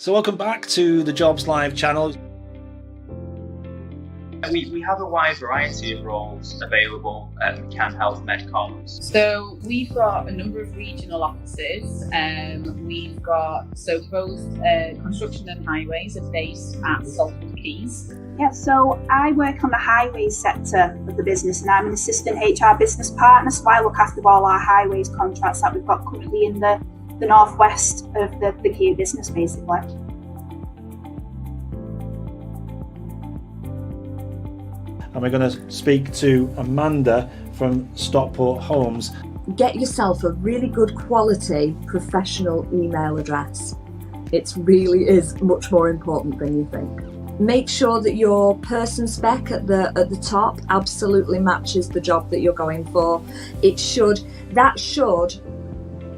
So welcome back to the Jobs Live channel. We have a wide variety of roles available at Can Health Medcoms. So we've got a number of regional offices. We've got both construction and highways are based at Salford Quays. Yeah, so I work on the highways sector of the business, and I'm an assistant HR business partner. So I look after all our highways contracts that we've got currently in the northwest of the Kia business, basically. And we're going to speak to Amanda from Stockport Homes. Get yourself a really good quality professional email address. It really is much more important than you think. Make sure that your person spec at the top absolutely matches the job that you're going for.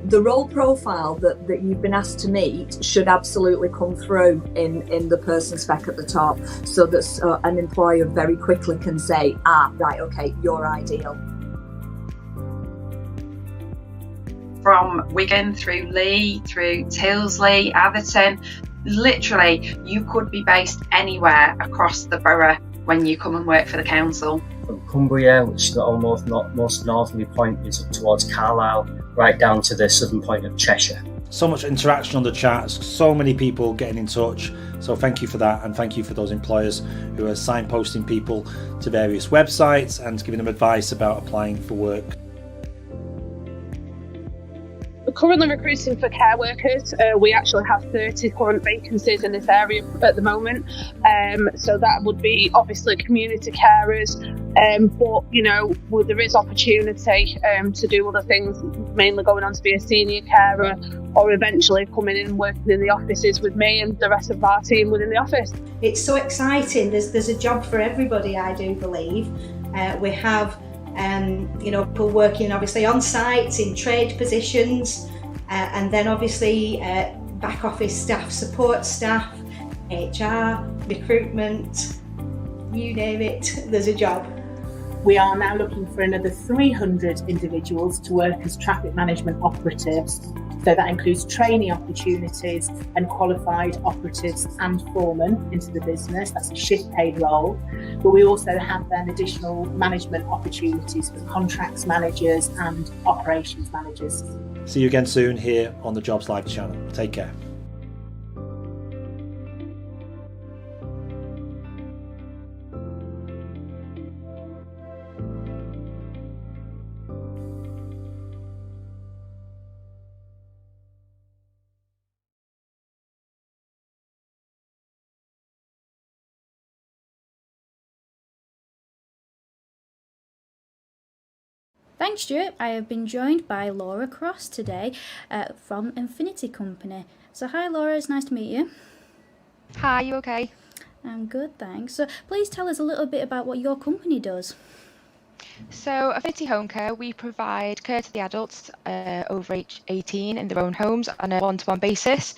The role profile that you've been asked to meet should absolutely come through in the person spec at the top, so that an employer very quickly can say, right, okay, you're ideal. From Wigan through Lee, through Tyldesley, Atherton, literally you could be based anywhere across the borough when you come and work for the council. From Cumbria, which is the most northerly point, is up towards Carlisle, right down to the southern point of Cheshire. So much interaction on the chats, so many people getting in touch. So thank you for that, and thank you for those employers who are signposting people to various websites and giving them advice about applying for work. We're currently recruiting for care workers. We actually have 30 current vacancies in this area at the moment. So that would be obviously community carers, but there is opportunity to do other things, mainly going on to be a senior carer, or eventually coming in and working in the offices with me and the rest of our team within the office. It's so exciting. There's a job for everybody, I do believe. We have people working obviously on site in trade positions, and then obviously back office staff, support staff, HR, recruitment, you name it, there's a job. We are now looking for another 300 individuals to work as traffic management operatives. So that includes trainee opportunities and qualified operatives and foremen into the business. That's a shift paid role. But we also have then additional management opportunities for contracts managers and operations managers. See you again soon here on the Jobs Live channel. Take care. Thanks, Stuart. I have been joined by Laura Cross today from Infinity Company. So hi Laura, it's nice to meet you. Hi, you okay? I'm good, thanks. So please tell us a little bit about what your company does. So Affinity Home Care, we provide care to the adults over age 18 in their own homes on a one-to-one basis.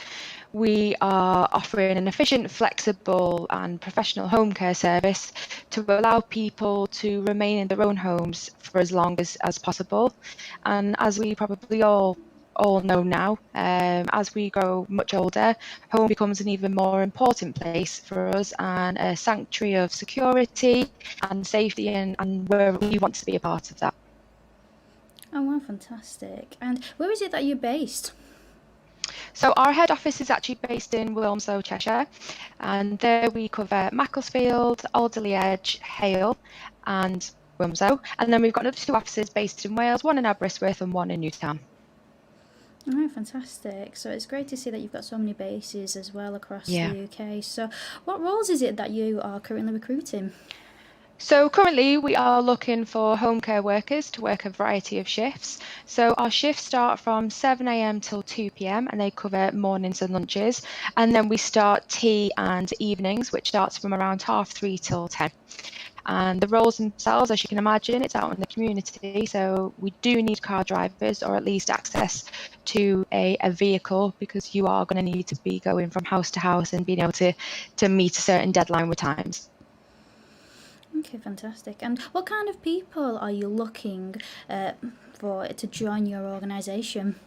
We are offering an efficient, flexible and professional home care service to allow people to remain in their own homes for as long as possible. And as we probably all know now, as we grow much older, home becomes an even more important place for us, and a sanctuary of security and safety, and where we want to be a part of that. Oh wow, fantastic. And where is it that you're based? So our head office is actually based in Wilmslow, Cheshire, and there we cover Macclesfield, Alderley Edge, Hale and Wilmslow, and then we've got another 2 offices based in Wales, one in Aberystwyth and one in Newtown. Oh, fantastic. So it's great to see that you've got so many bases as well across the UK. So what roles is it that you are currently recruiting? So currently we are looking for home care workers to work a variety of shifts. So our shifts start from 7 a.m. till 2 p.m. and they cover mornings and lunches. And then we start tea and evenings, which starts from around 3:30 till 10. And the roles themselves, as you can imagine, it's out in the community, so we do need car drivers, or at least access to a vehicle, because you are going to need to be going from house to house and being able to meet a certain deadline with times. Okay, fantastic. And what kind of people are you looking for to join your organisation?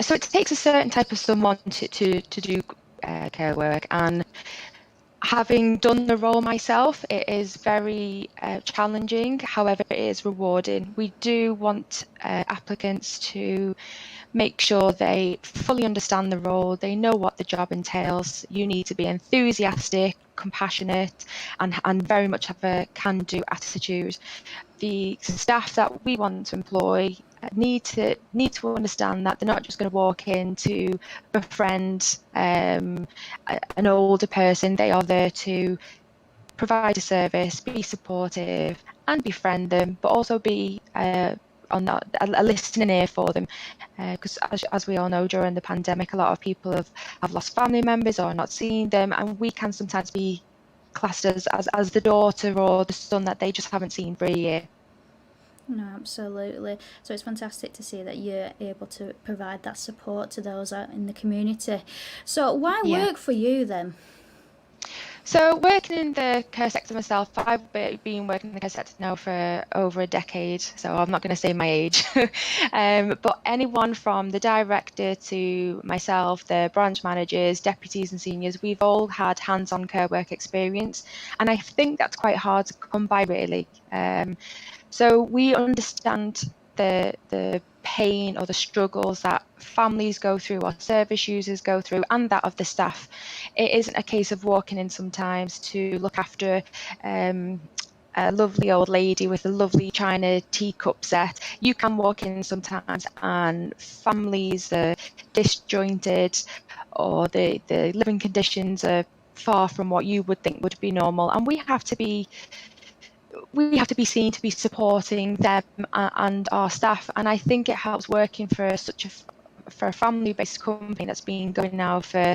So it takes a certain type of someone to do care work. And having done the role myself, it is very challenging. However, it is rewarding. We do want applicants to make sure they fully understand the role, they know what the job entails. You need to be enthusiastic, compassionate, and very much have a can-do attitude. The staff that we want to employ need to understand that they're not just going to walk in to befriend an older person. They are there to provide a service, be supportive, and befriend them, but also be on that, a listening ear for them, because as we all know, during the pandemic, a lot of people have lost family members or not seen them, and we can sometimes be classed as the daughter or the son that they just haven't seen for a year. No, absolutely. So it's fantastic to see that you're able to provide that support to those out in the community. So why work for you then? So working in the care sector myself, I've been working in the care sector now for over a decade, so I'm not going to say my age. But anyone from the director to myself, the branch managers, deputies and seniors, we've all had hands-on care work experience, and I think that's quite hard to come by, really. So we understand the pain or the struggles that families go through or service users go through, and that of the staff. It isn't a case of walking in sometimes to look after a lovely old lady with a lovely china teacup set. You can walk in sometimes and families are disjointed, or the living conditions are far from what you would think would be normal, and we have to be seen to be supporting them and our staff. And I think it helps working for a family-based company that's been going now for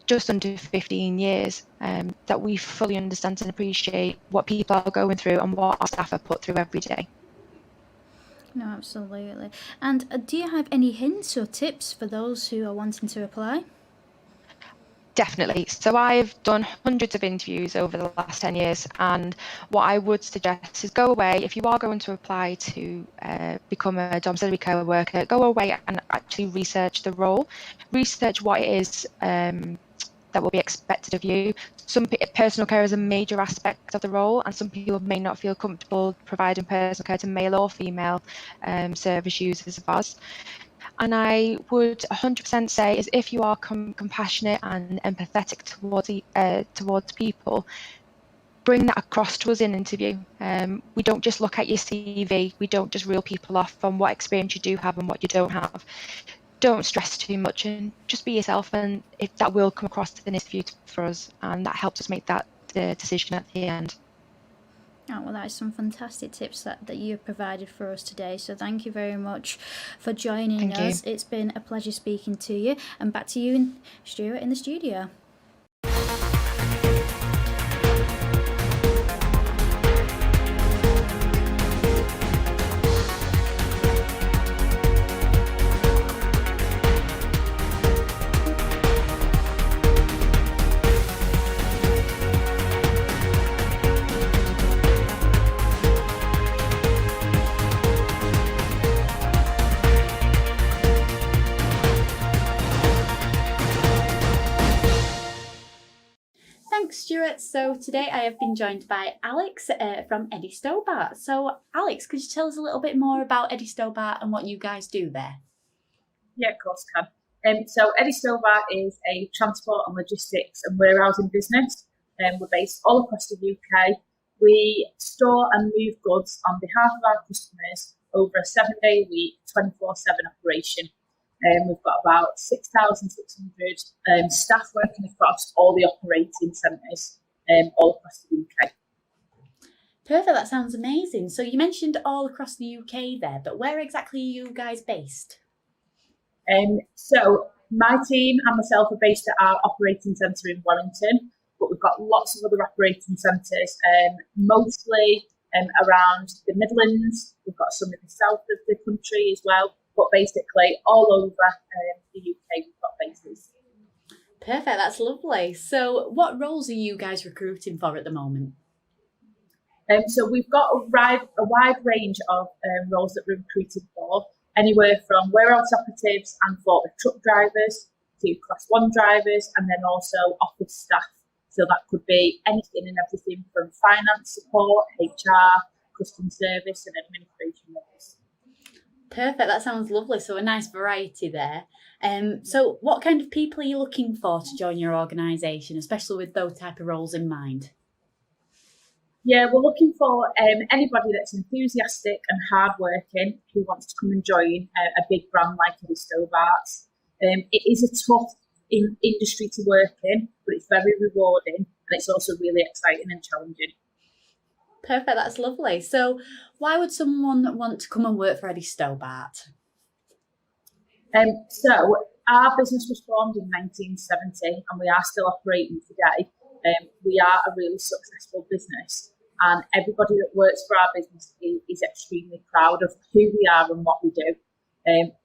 just under 15 years, that we fully understand and appreciate what people are going through and what our staff are put through every day. No, absolutely. And do you have any hints or tips for those who are wanting to apply? Definitely. So I've done hundreds of interviews over the last 10 years, and what I would suggest is go away, if you are going to apply to become a domiciliary care worker, go away and actually research the role, research what it is that will be expected of you. Some personal care is a major aspect of the role, and some people may not feel comfortable providing personal care to male or female service users of ours. And I would 100% say is if you are compassionate and empathetic towards people, bring that across to us in an interview. We don't just look at your CV, we don't just reel people off from what experience you do have and what you don't have. Don't stress too much and just be yourself, and if that will come across in an interview for us, and that helps us make that decision at the end. Oh, well, that is some fantastic tips that you've provided for us today. So thank you very much for joining us. It's been a pleasure speaking to you. And back to you, Stuart, in the studio. Stuart. So today I have been joined by Alex from Eddie Stobart. So Alex, could you tell us a little bit more about Eddie Stobart and what you guys do there? Yeah, of course I can. So Eddie Stobart is a transport and logistics and warehousing business. We're based all across the UK. We store and move goods on behalf of our customers over a 7-day week, 24/7 operation. We've got about 6,600 staff working across all the operating centres all across the UK. Perfect, that sounds amazing. So you mentioned all across the UK there, but where exactly are you guys based? So my team and myself are based at our operating centre in Wellington, but we've got lots of other operating centres, mostly around the Midlands. We've got some in the south of the country as well. But basically, all over the UK, we've got bases. Perfect, that's lovely. So what roles are you guys recruiting for at the moment? So we've got a wide range of roles that we're recruiting for, anywhere from warehouse operatives and forklift truck drivers to Class 1 drivers and then also office staff. So that could be anything and everything from finance support, HR, customer service and administration roles. Perfect, that sounds lovely. So a nice variety there. So what kind of people are you looking for to join your organisation, especially with those type of roles in mind? Yeah, we're looking for anybody that's enthusiastic and hardworking who wants to come and join a big brand like Eddie Stobart's. It is a tough industry to work in, but it's very rewarding and it's also really exciting and challenging. Perfect, that's lovely. So why would someone want to come and work for Eddie Stobart? So our business was formed in 1970 and we are still operating today. We are a really successful business and everybody that works for our business is extremely proud of who we are and what we do.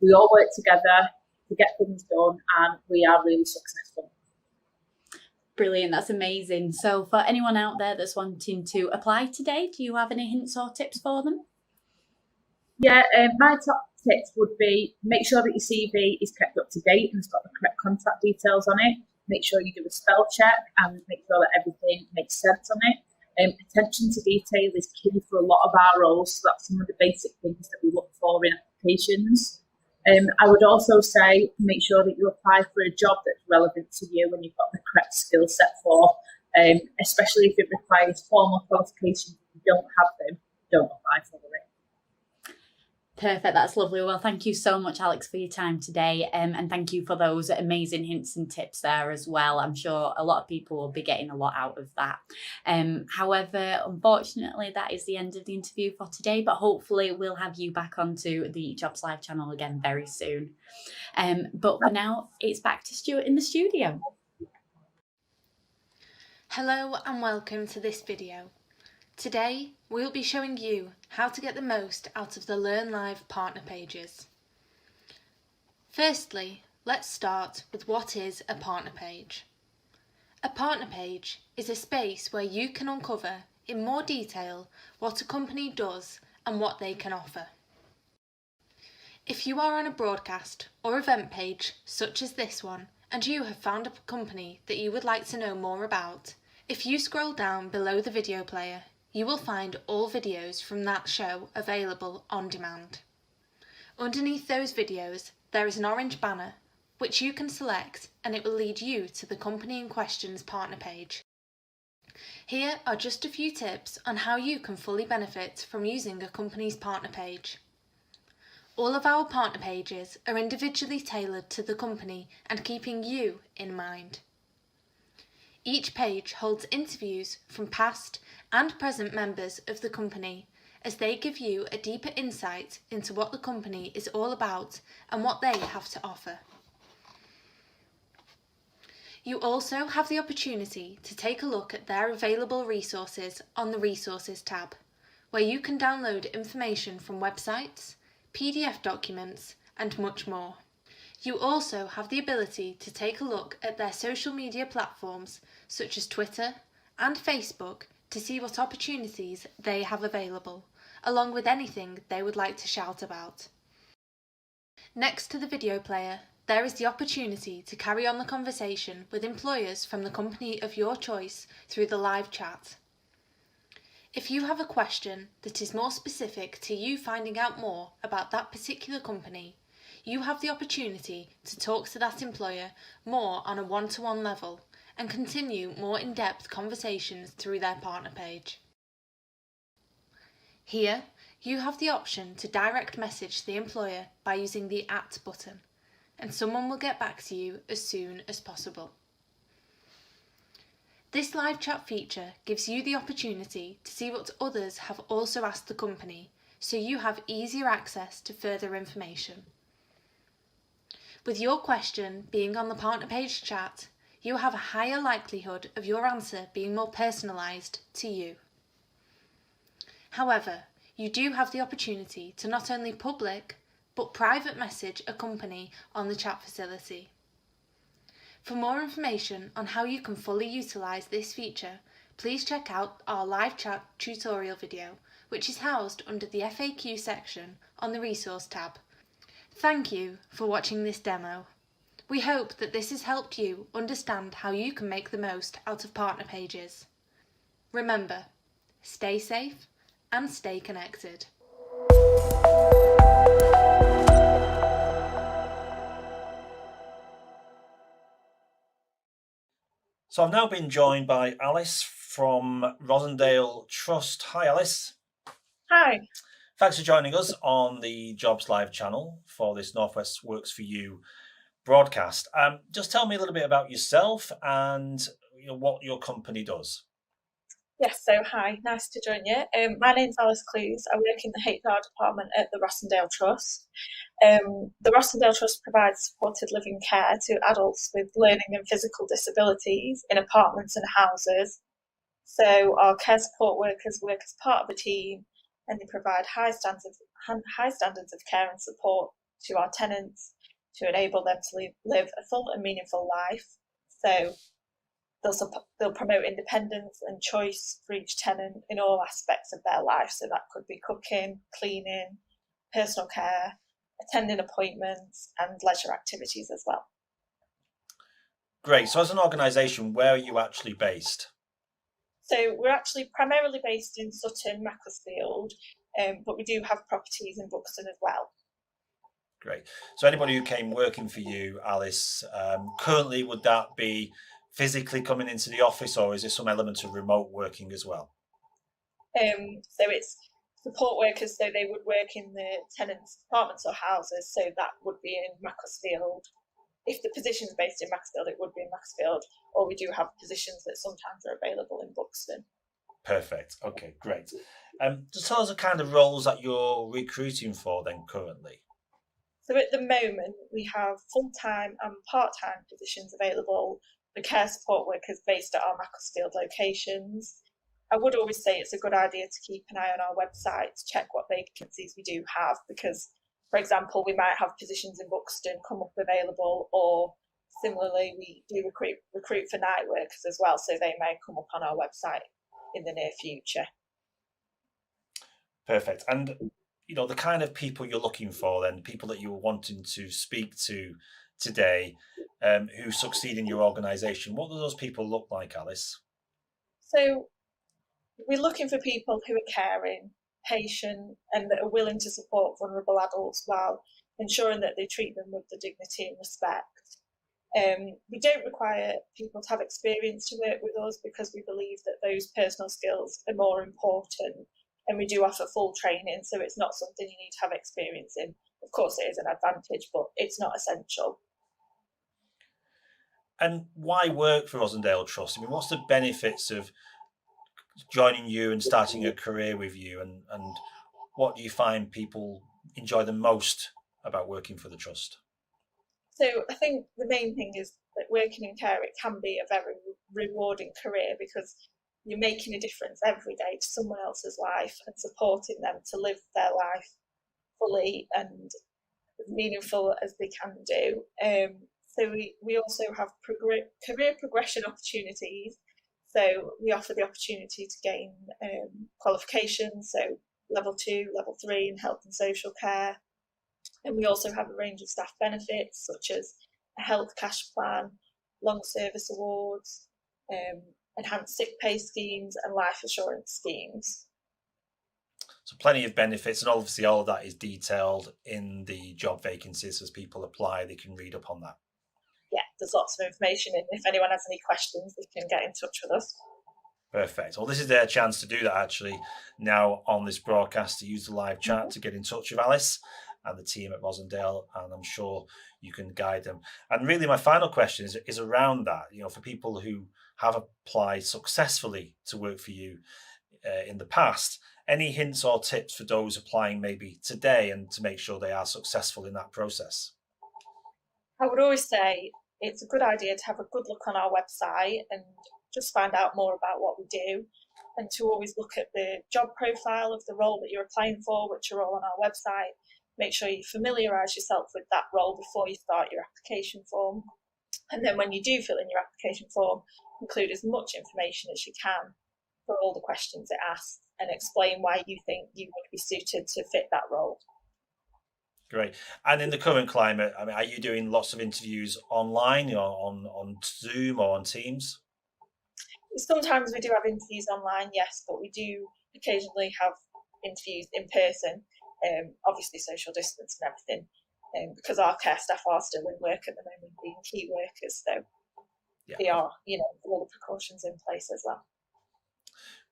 We all work together to get things done and we are really successful. Brilliant, that's amazing. So for anyone out there that's wanting to apply today, do you have any hints or tips for them? Yeah, my top tips would be make sure that your CV is kept up to date and it's got the correct contact details on it. Make sure you do a spell check and make sure that everything makes sense on it. Attention to detail is key for a lot of our roles, so that's some of the basic things that we look for in applications. I would also say make sure that you apply for a job that's relevant to you and you've got the correct skill set for, especially if it requires formal qualifications. If you don't have them, don't apply for it. Perfect, that's lovely. Well, thank you so much, Alex, for your time today, and thank you for those amazing hints and tips there as well. I'm sure a lot of people will be getting a lot out of that. However, unfortunately, that is the end of the interview for today, but hopefully we'll have you back onto the Jobs Live channel again very soon. But for now, it's back to Stuart in the studio. Hello and welcome to this video. Today, we'll be showing you how to get the most out of the Learn Live partner pages. Firstly, let's start with what is a partner page. A partner page is a space where you can uncover in more detail what a company does and what they can offer. If you are on a broadcast or event page such as this one and you have found a company that you would like to know more about, if you scroll down below the video player, you will find all videos from that show available on demand. Underneath those videos, there is an orange banner which you can select and it will lead you to the company in question's partner page. Here are just a few tips on how you can fully benefit from using a company's partner page. All of our partner pages are individually tailored to the company and keeping you in mind. Each page holds interviews from past and present members of the company as they give you a deeper insight into what the company is all about and what they have to offer. You also have the opportunity to take a look at their available resources on the Resources tab, where you can download information from websites, PDF documents, and much more. You also have the ability to take a look at their social media platforms such as Twitter and Facebook to see what opportunities they have available, along with anything they would like to shout about. Next to the video player, there is the opportunity to carry on the conversation with employers from the company of your choice through the live chat. If you have a question that is more specific to you finding out more about that particular company, you have the opportunity to talk to that employer more on a one-to-one level and continue more in-depth conversations through their partner page. Here, you have the option to direct message the employer by using the @ button, and someone will get back to you as soon as possible. This live chat feature gives you the opportunity to see what others have also asked the company, so you have easier access to further information. With your question being on the partner page chat, you have a higher likelihood of your answer being more personalised to you. However, you do have the opportunity to not only public, but private message a company on the chat facility. For more information on how you can fully utilise this feature, please check out our live chat tutorial video, which is housed under the FAQ section on the Resource tab. Thank you for watching this demo. We hope that this has helped you understand how you can make the most out of partner pages. Remember, stay safe and stay connected. So I've now been joined by Alice from Rosendale Trust. Hi, Alice. Hi. Thanks for joining us on the Jobs Live channel for this Northwest Works For You broadcast. Just tell me a little bit about yourself and what your company does. Yes, so hi, nice to join you. My name's Alice Clues. I work in the HR department at the Rossendale Trust. The Rossendale Trust provides supported living care to adults with learning and physical disabilities in apartments and houses. So our care support workers work as part of a team, and they provide high standards of care and support to our tenants to enable them to live a full and meaningful life. So they'll promote independence and choice for each tenant in all aspects of their life. So that could be cooking, cleaning, personal care, attending appointments, and leisure activities as well. Great. So as an organisation, where are you actually based? So we're actually primarily based in Sutton, Macclesfield, but we do have properties in Buxton as well. Great. So anybody who came working for you, Alice, currently would that be physically coming into the office, or is there some element of remote working as well? So it's support workers, so they would work in the tenants' apartments or houses, so that would be in Macclesfield. If the position is based in Macclesfield, it would be in Macclesfield, or we do have positions that sometimes are available in Buxton. Perfect. Okay, great. Just tell us the kind of roles that you're recruiting for then currently. So at the moment, we have full-time and part-time positions available for care support workers based at our Macclesfield locations. I would always say it's a good idea to keep an eye on our website to check what vacancies we do have, because, for example, we might have positions in Buxton come up available, or similarly, we do recruit for night workers as well, so they may come up on our website in the near future. Perfect. And the kind of people you're looking for then, people that you're wanting to speak to today, who succeed in your organisation, what do those people look like, Alice? So we're looking for people who are caring, patient, and that are willing to support vulnerable adults while ensuring that they treat them with the dignity and respect. We don't require people to have experience to work with us, because we believe that those personal skills are more important, and we do offer full training, so it's not something you need to have experience in. Of course, it is an advantage, but it's not essential. And why work for Rosendale Trust? I mean, what's the benefits of joining you and starting a career with you, and what do you find people enjoy the most about working for the Trust? So I think the main thing is that working in care, it can be a very rewarding career, because you're making a difference every day to someone else's life and supporting them to live their life fully and as meaningful as they can do. So we also have career progression opportunities. So we offer the opportunity to gain qualifications, so level 2, level 3 in health and social care. And we also have a range of staff benefits, such as a health cash plan, long service awards, enhanced sick pay schemes, and life assurance schemes. So plenty of benefits, and obviously all of that is detailed in the job vacancies. As people apply, they can read up on that. Yeah, there's lots of information, and if anyone has any questions, they can get in touch with us. Perfect. Well, this is their chance to do that actually now on this broadcast, to use the live chat to get in touch with Alice and the team at Rosendale, and I'm sure you can guide them. And really my final question is around that, for people who have applied successfully to work for you in the past, any hints or tips for those applying maybe today, and to make sure they are successful in that process? I would always say it's a good idea to have a good look on our website and just find out more about what we do, and to always look at the job profile of the role that you're applying for, which are all on our website. Make sure you familiarise yourself with that role before you start your application form. And then when you do fill in your application form, include as much information as you can for all the questions it asks, and explain why you think you would be suited to fit that role. Great. And in the current climate, I mean, are you doing lots of interviews online, on Zoom or on Teams? Sometimes we do have interviews online, yes, but we do occasionally have interviews in person. Obviously, social distance and everything, because our care staff are still in work at the moment, being key workers, so they are, all the precautions in place as well.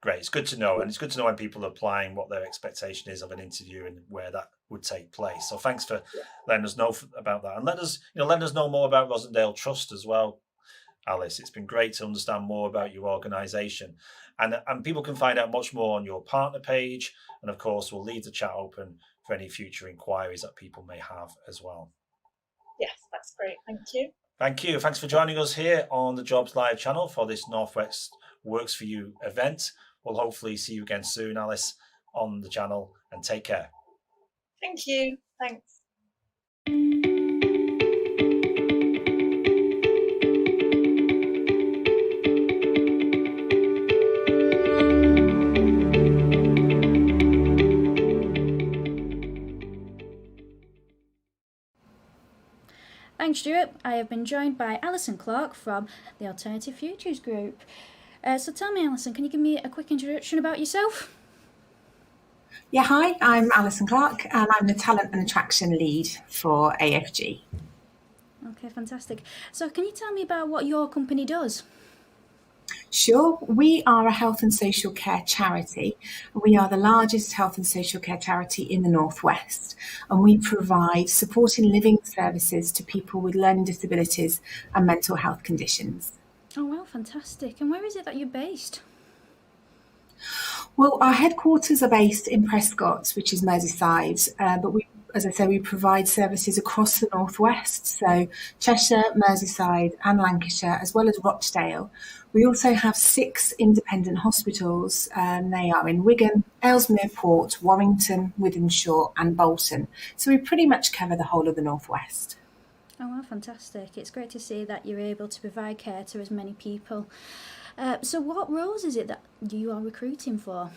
Great. It's good to know. And it's good to know when people are applying what their expectation is of an interview and where that would take place. So thanks for letting us know about that. And let us know more about Rossendale Trust as well, Alice. It's been great to understand more about your organisation. And people can find out much more on your partner page. And of course, we'll leave the chat open for any future inquiries that people may have as well. Yes, that's great. Thank you. Thank you. Thanks for joining us here on the Jobs Live channel for this Northwest Works For You event. We'll hopefully see you again soon, Alice, on the channel, and take care. Thank you. Thanks. Thanks, Stuart. I have been joined by Alison Clark from the Alternative Futures Group. So tell me, Alison, can you give me a quick introduction about yourself? Yeah, hi, I'm Alison Clark and I'm the Talent and Attraction Lead for AFG. Okay, fantastic. So can you tell me about what your company does? Sure, we are a health and social care charity. We are the largest health and social care charity in the Northwest, and we provide supporting living services to people with learning disabilities and mental health conditions. Oh, wow, fantastic. And where is it that you're based? Well, our headquarters are based in Prescott, which is Merseyside, but as I say, we provide services across the Northwest, so Cheshire, Merseyside and Lancashire, as well as Rochdale. We also have 6 independent hospitals, and they are in Wigan, Ellesmere Port, Warrington, Wythenshawe and Bolton. So we pretty much cover the whole of the Northwest. Oh, wow, fantastic. It's great to see that you're able to provide care to as many people. So what roles is it that you are recruiting for?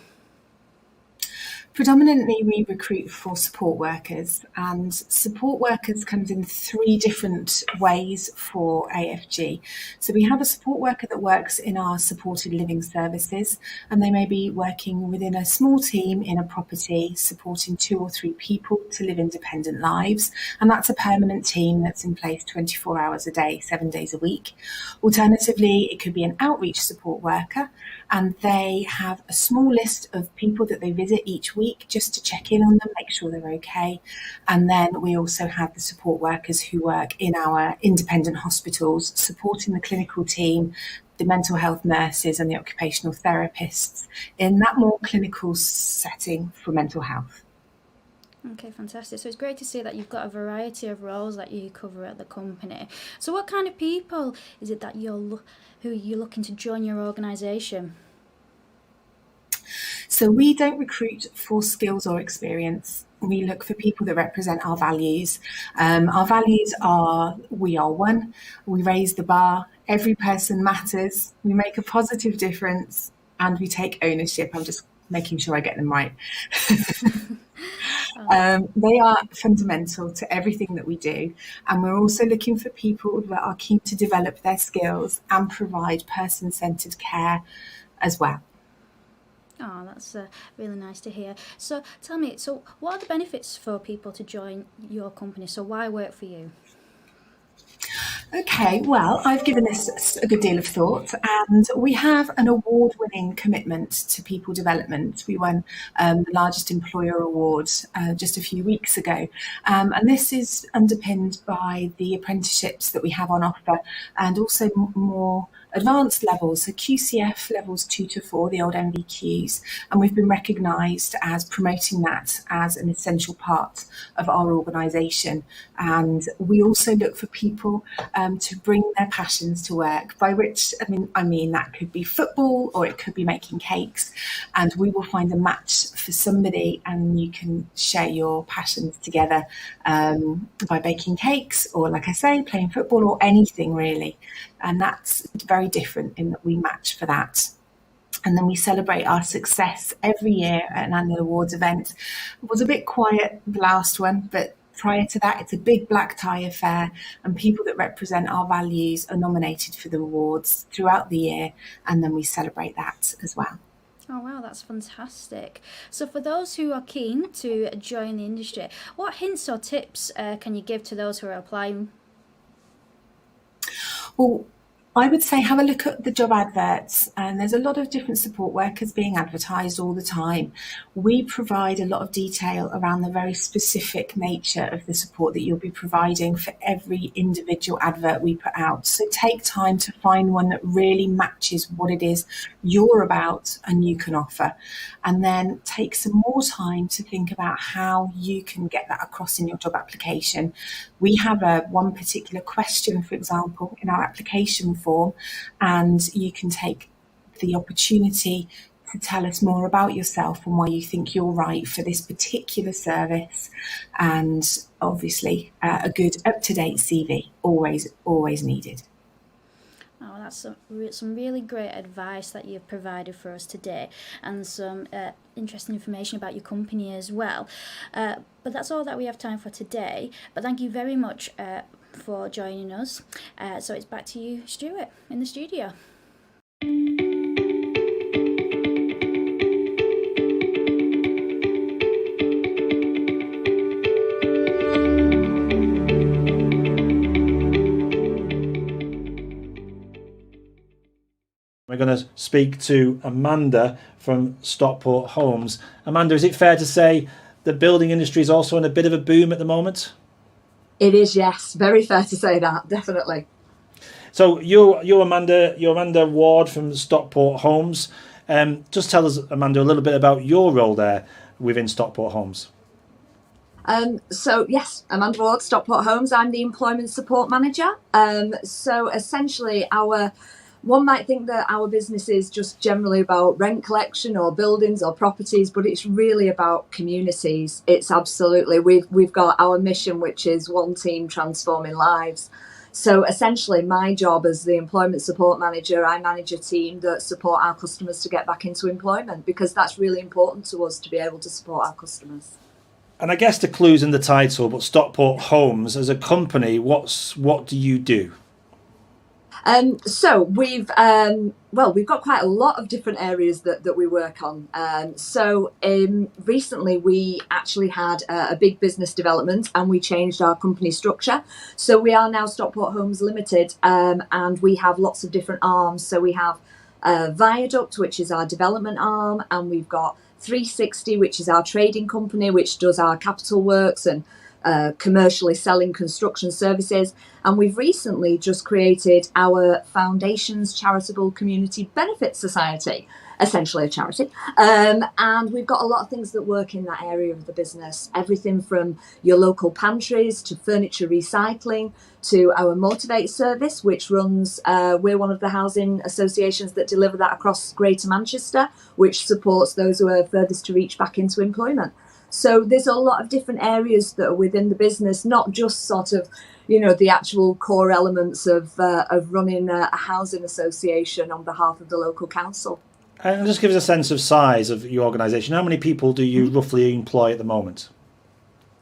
Predominantly, we recruit for support workers, and support workers comes in 3 different ways for AFG. So we have a support worker that works in our supported living services, and they may be working within a small team in a property, supporting 2 or 3 people to live independent lives. And that's a permanent team that's in place 24 hours a day, 7 days a week. Alternatively, it could be an outreach support worker, and they have a small list of people that they visit each week just to check in on them, make sure they're okay. And then we also have the support workers who work in our independent hospitals, supporting the clinical team, the mental health nurses and the occupational therapists in that more clinical setting for mental health. Okay, fantastic. So it's great to see that you've got a variety of roles that you cover at the company. So what kind of people is it that who you're looking to join your organisation? So we don't recruit for skills or experience. We look for people that represent our values. Our values are, we are one, we raise the bar, every person matters, we make a positive difference, and we take ownership. I'm just making sure I get them right. They are fundamental to everything that we do, and we're also looking for people that are keen to develop their skills and provide person-centred care as well. Oh, that's really nice to hear. So tell me, so what are the benefits for people to join your company? So why work for you? Okay, well, I've given this a good deal of thought, and we have an award-winning commitment to people development. We won the largest employer award just a few weeks ago, and this is underpinned by the apprenticeships that we have on offer, and also more advanced levels, so QCF levels 2 to 4, the old MVQs, and we've been recognised as promoting that as an essential part of our organisation. And we also look for people to bring their passions to work, by which I mean that could be football or it could be making cakes, and we will find a match for somebody and you can share your passions together by baking cakes or, like I say, playing football or anything really. And that's very different in that we match for that. And then we celebrate our success every year at an annual awards event. It was a bit quiet, the last one, but Prior to that, it's a big black tie affair, and people that represent our values are nominated for the awards throughout the year, and then we celebrate that as well. Oh wow, that's fantastic. So for those who are keen to join the industry, what hints or tips can you give to those who are applying? Well, I would say have a look at the job adverts, and there's a lot of different support workers being advertised all the time. We provide a lot of detail around the very specific nature of the support that you'll be providing for every individual advert we put out. So take time to find one that really matches what it is you're about and you can offer. And then take some more time to think about how you can get that across in your job application. We have one particular question, for example, in our application form, and you can take the opportunity to tell us more about yourself and why you think you're right for this particular service. And obviously, a good up-to-date CV, always needed. Oh, that's some really great advice that you've provided for us today, and some interesting information about your company as well. But that's all that we have time for today. But thank you very much for joining us. So it's back to you, Stuart, in the studio. We're going to speak to Amanda from Stockport Homes. Amanda, is it fair to say the building industry is also in a bit of a boom at the moment? It is, yes. Very fair to say that, definitely. So you're Amanda Ward from Stockport Homes. Just tell us, Amanda, a little bit about your role there within Stockport Homes. So yes, Amanda Ward, Stockport Homes. I'm the Employment Support Manager. So essentially one might think that our business is just generally about rent collection or buildings or properties, but it's really about communities. It's absolutely, we've got our mission, which is one team transforming lives. So essentially my job as the Employment Support Manager, I manage a team that support our customers to get back into employment, because that's really important to us to be able to support our customers. And I guess the clue's in the title, but Stockport Homes as a company, what do you do? So we've got quite a lot of different areas that we work on. Recently we actually had a big business development, and we changed our company structure. So we are now Stockport Homes Limited, and we have lots of different arms. So we have Viaduct, which is our development arm, and we've got 360, which is our trading company, which does our capital works and commercially selling construction services. And we've recently just created our Foundations Charitable Community Benefit Society, essentially a charity. And we've got a lot of things that work in that area of the business, everything from your local pantries to furniture recycling to our Motivate service, which runs, we're one of the housing associations that deliver that across Greater Manchester, which supports those who are furthest to reach back into employment. So there's a lot of different areas that are within the business, not just sort of, the actual core elements of running a housing association on behalf of the local council. And just give us a sense of size of your organisation. How many people do you roughly employ at the moment?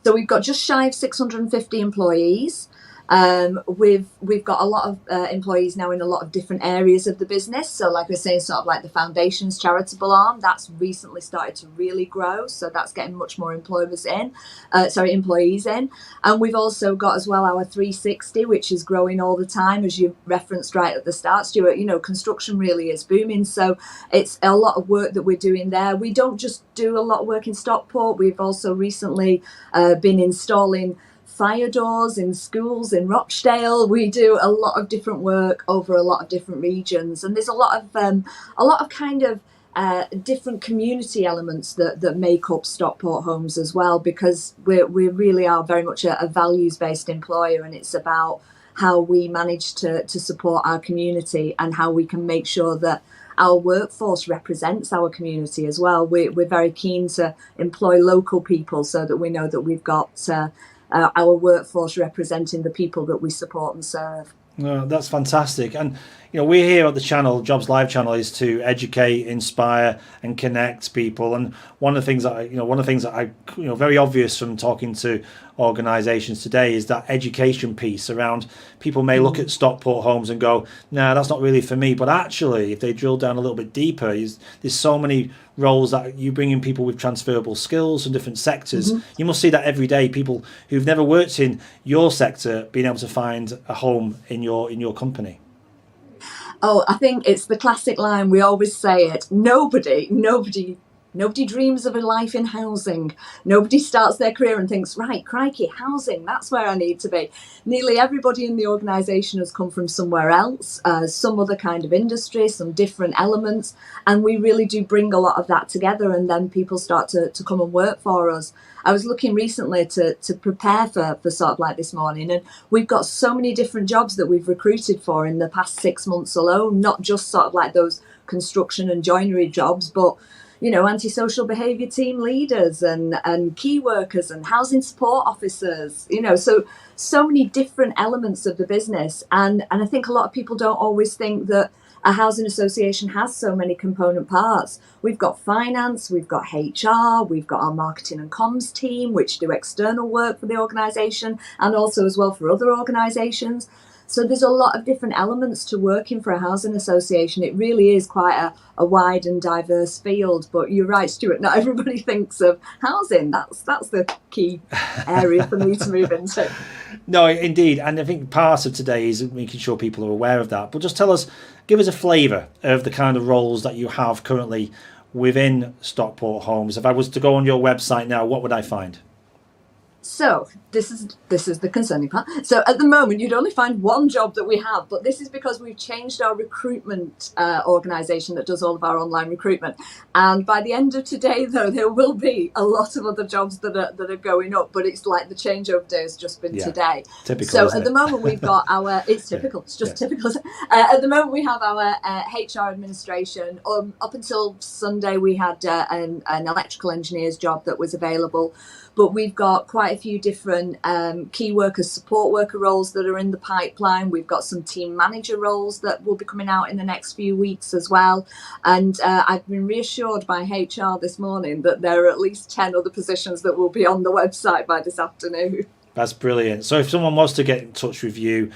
So we've got just shy of 650 employees. We've got a lot of employees now in a lot of different areas of the business. So like we're saying, sort of like the Foundations charitable arm, that's recently started to really grow. So that's getting much more employees in. And we've also got as well our 360, which is growing all the time, as you referenced right at the start, Stuart. Construction really is booming. So it's a lot of work that we're doing there. We don't just do a lot of work in Stockport. We've also recently been installing fire doors in schools in Rochdale. We do a lot of different work over a lot of different regions, and there's a lot of kind of different community elements that make up Stockport Homes as well, because we really are very much a values-based employer, and it's about how we manage to support our community and how we can make sure that our workforce represents our community as well. We're very keen to employ local people so that we know that we've got our workforce representing the people that we support and serve. No, that's fantastic. And we're here at the channel, Jobs Live channel, is to educate, inspire, and connect people. And one of the things that I very obvious from talking to organisations today is that education piece around people may look at Stockport Homes and go, nah, that's not really for me. But actually, if they drill down a little bit deeper, there's so many roles that you bring in people with transferable skills from different sectors. You must see that every day, people who've never worked in your sector being able to find a home in your company. Oh, I think it's the classic line. We always say it. Nobody dreams of a life in housing. Nobody starts their career and thinks, right, crikey, housing, that's where I need to be. Nearly everybody in the organisation has come from somewhere else, some other kind of industry, some different elements. And we really do bring a lot of that together, and then people start to come and work for us. I was looking recently to prepare for sort of like this morning, and we've got so many different jobs that we've recruited for in the past 6 months alone, not just sort of like those construction and joinery jobs, but antisocial behaviour team leaders and key workers and housing support officers, so many different elements of the business. And I think a lot of people don't always think that a housing association has so many component parts. We've got finance, we've got HR, we've got our marketing and comms team, which do external work for the organisation and also as well for other organisations. So there's a lot of different elements to working for a housing association. It really is quite a wide and diverse field. But you're right, Stuart, not everybody thinks of housing. That's the key area for me to move into. No, indeed. And I think part of today is making sure people are aware of that. But just give us a flavour of the kind of roles that you have currently within Stockport Homes. If I was to go on your website now, what would I find? So this is the concerning part. So at the moment, you'd only find one job that we have, but this is because we've changed our recruitment organisation that does all of our online recruitment. And by the end of today, though, there will be a lot of other jobs that are going up, but it's like the changeover day has just been today. Typical, so at the moment, we've got our, it's typical, it's just typical. At the moment, we have our HR administration. Up until Sunday, we had an electrical engineer's job that was available. But we've got quite a few different key workers, support worker roles that are in the pipeline. We've got some team manager roles that will be coming out in the next few weeks as well. And I've been reassured by HR this morning that there are at least 10 other positions that will be on the website by this afternoon. That's brilliant. So if someone wants to get in touch with you,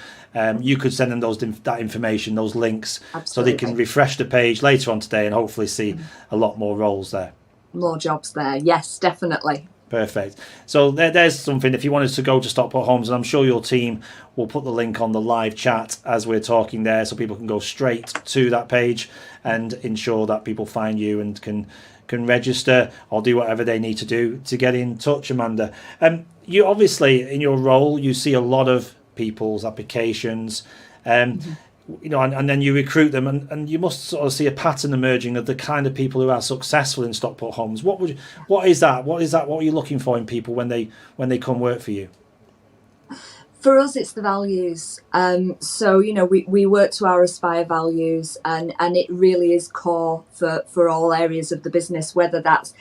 you could send them that information, those links, Absolutely. So they can refresh the page later on today and hopefully see a lot more roles there. More jobs there. Yes, definitely. Perfect. So there's something, if you wanted to go to Stockport Homes, and I'm sure your team will put the link on the live chat as we're talking there, so people can go straight to that page and ensure that people find you and can register or do whatever they need to do to get in touch. Amanda, you obviously, in your role, you see a lot of people's applications, and then you recruit them, and you must sort of see a pattern emerging of the kind of people who are successful in Stockport Homes. What is that? What are you looking for in people when they come work for you? For us, it's the values. So we work to our Aspire values, and it really is core for all areas of the business, whether that's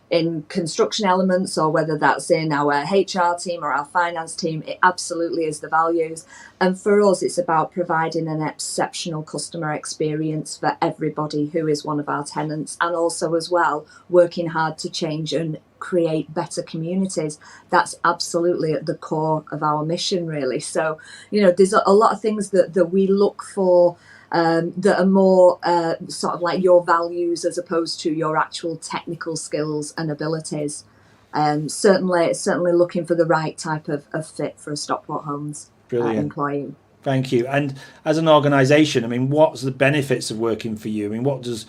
in construction elements or whether that's in our HR team or our finance team. It absolutely is the values. And for us, it's about providing an exceptional customer experience for everybody who is one of our tenants, and also as well working hard to change and create better communities. That's absolutely at the core of our mission, really. So there's a lot of things that we look for that are more sort of like your values as opposed to your actual technical skills and abilities. Certainly looking for the right type of fit for a Stockport Homes employee. Thank you. And as an organisation, I mean, what's the benefits of working for you? I mean, what does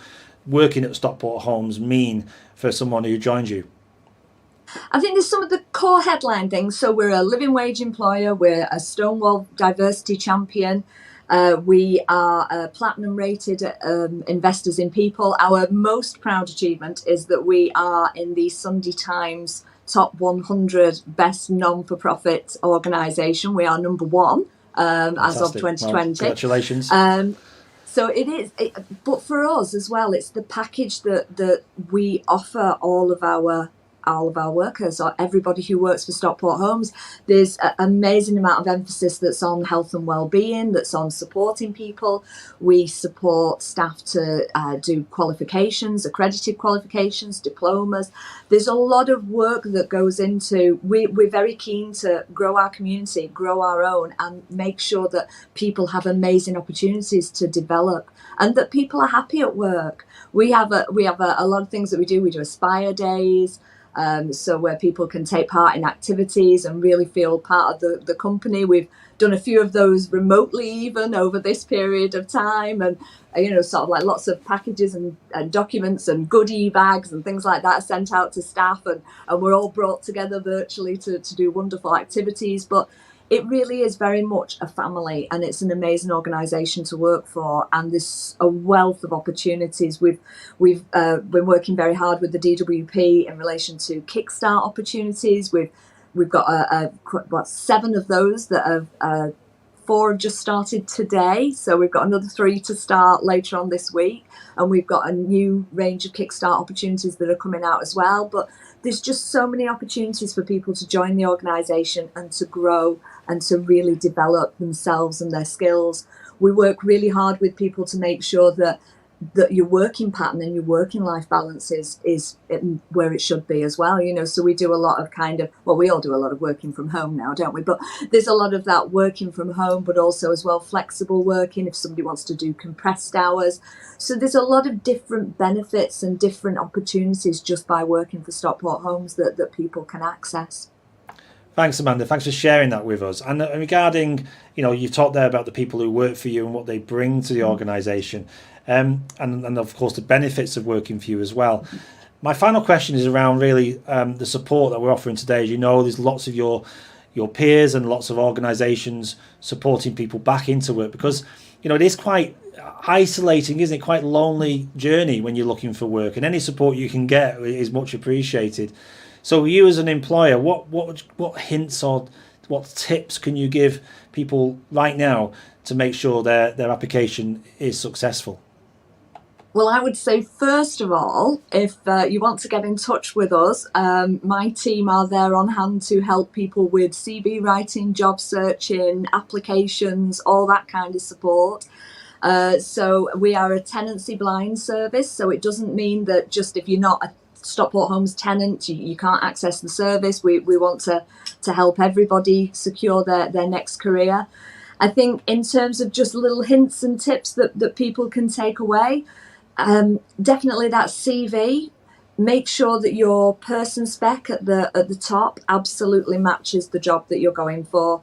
working at Stockport Homes mean for someone who joins you? I think there's some of the core headline things. So we're a living wage employer, we're a Stonewall diversity champion, we are platinum rated investors in people. Our most proud achievement is that we are in the Sunday Times top 100 best non-for-profit organisation. We are number one as of 2020. Well, congratulations. So it is, but for us as well, it's the package that we offer all of our all of our workers, or everybody who works for Stockport Homes. There's an amazing amount of emphasis that's on health and well-being, that's on supporting people. We support staff to do qualifications, accredited qualifications, diplomas. There's a lot of work that goes into, we're very keen to grow our community, grow our own, and make sure that people have amazing opportunities to develop and that people are happy at work. We have a lot of things that we do. We do Aspire Days, so where people can take part in activities and really feel part of the company. We've done a few of those remotely even over this period of time, and sort of like lots of packages and documents and goodie bags and things like that sent out to staff, and we're all brought together virtually to do wonderful activities. But it really is very much a family, and it's an amazing organisation to work for, and there's a wealth of opportunities. We've been working very hard with the DWP in relation to Kickstart opportunities. We've got 7 of those that have 4 have just started today, so we've got another 3 to start later on this week, and we've got a new range of Kickstart opportunities that are coming out as well. But there's just so many opportunities for people to join the organisation and to grow and to really develop themselves and their skills. We work really hard with people to make sure that your working pattern and your working life balance is where it should be as well. So we do a lot of we all do a lot of working from home now, don't we? But there's a lot of that working from home, but also as well flexible working if somebody wants to do compressed hours. So there's a lot of different benefits and different opportunities just by working for Stockport Homes that people can access. Thanks, Amanda. Thanks for sharing that with us. And regarding, you've talked there about the people who work for you and what they bring to the organisation, and of course the benefits of working for you as well. My final question is around really the support that we're offering today. As you know, there's lots of your peers and lots of organisations supporting people back into work, because it is quite isolating, isn't it? Quite lonely journey when you're looking for work, and any support you can get is much appreciated. So you as an employer, what hints or what tips can you give people right now to make sure their application is successful? Well, I would say, first of all, if you want to get in touch with us, my team are there on hand to help people with CV writing, job searching, applications, all that kind of support. So we are a tenancy blind service, so it doesn't mean that just if you're not a Stockport Homes tenant, you can't access the service. We want to help everybody secure their next career. I think in terms of just little hints and tips that people can take away, definitely that CV. Make sure that your person spec at the top absolutely matches the job that you're going for.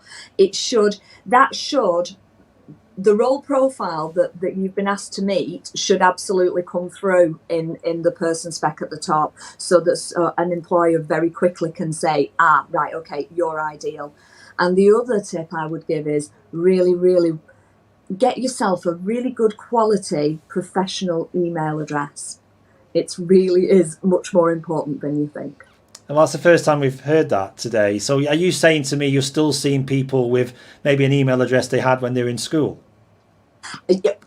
The role profile that you've been asked to meet should absolutely come through in the person spec at the top, so that an employer very quickly can say, right, okay, you're ideal. And the other tip I would give is really, really get yourself a really good quality professional email address. It really is much more important than you think. And that's the first time we've heard that today. So are you saying to me you're still seeing people with maybe an email address they had when they were in school?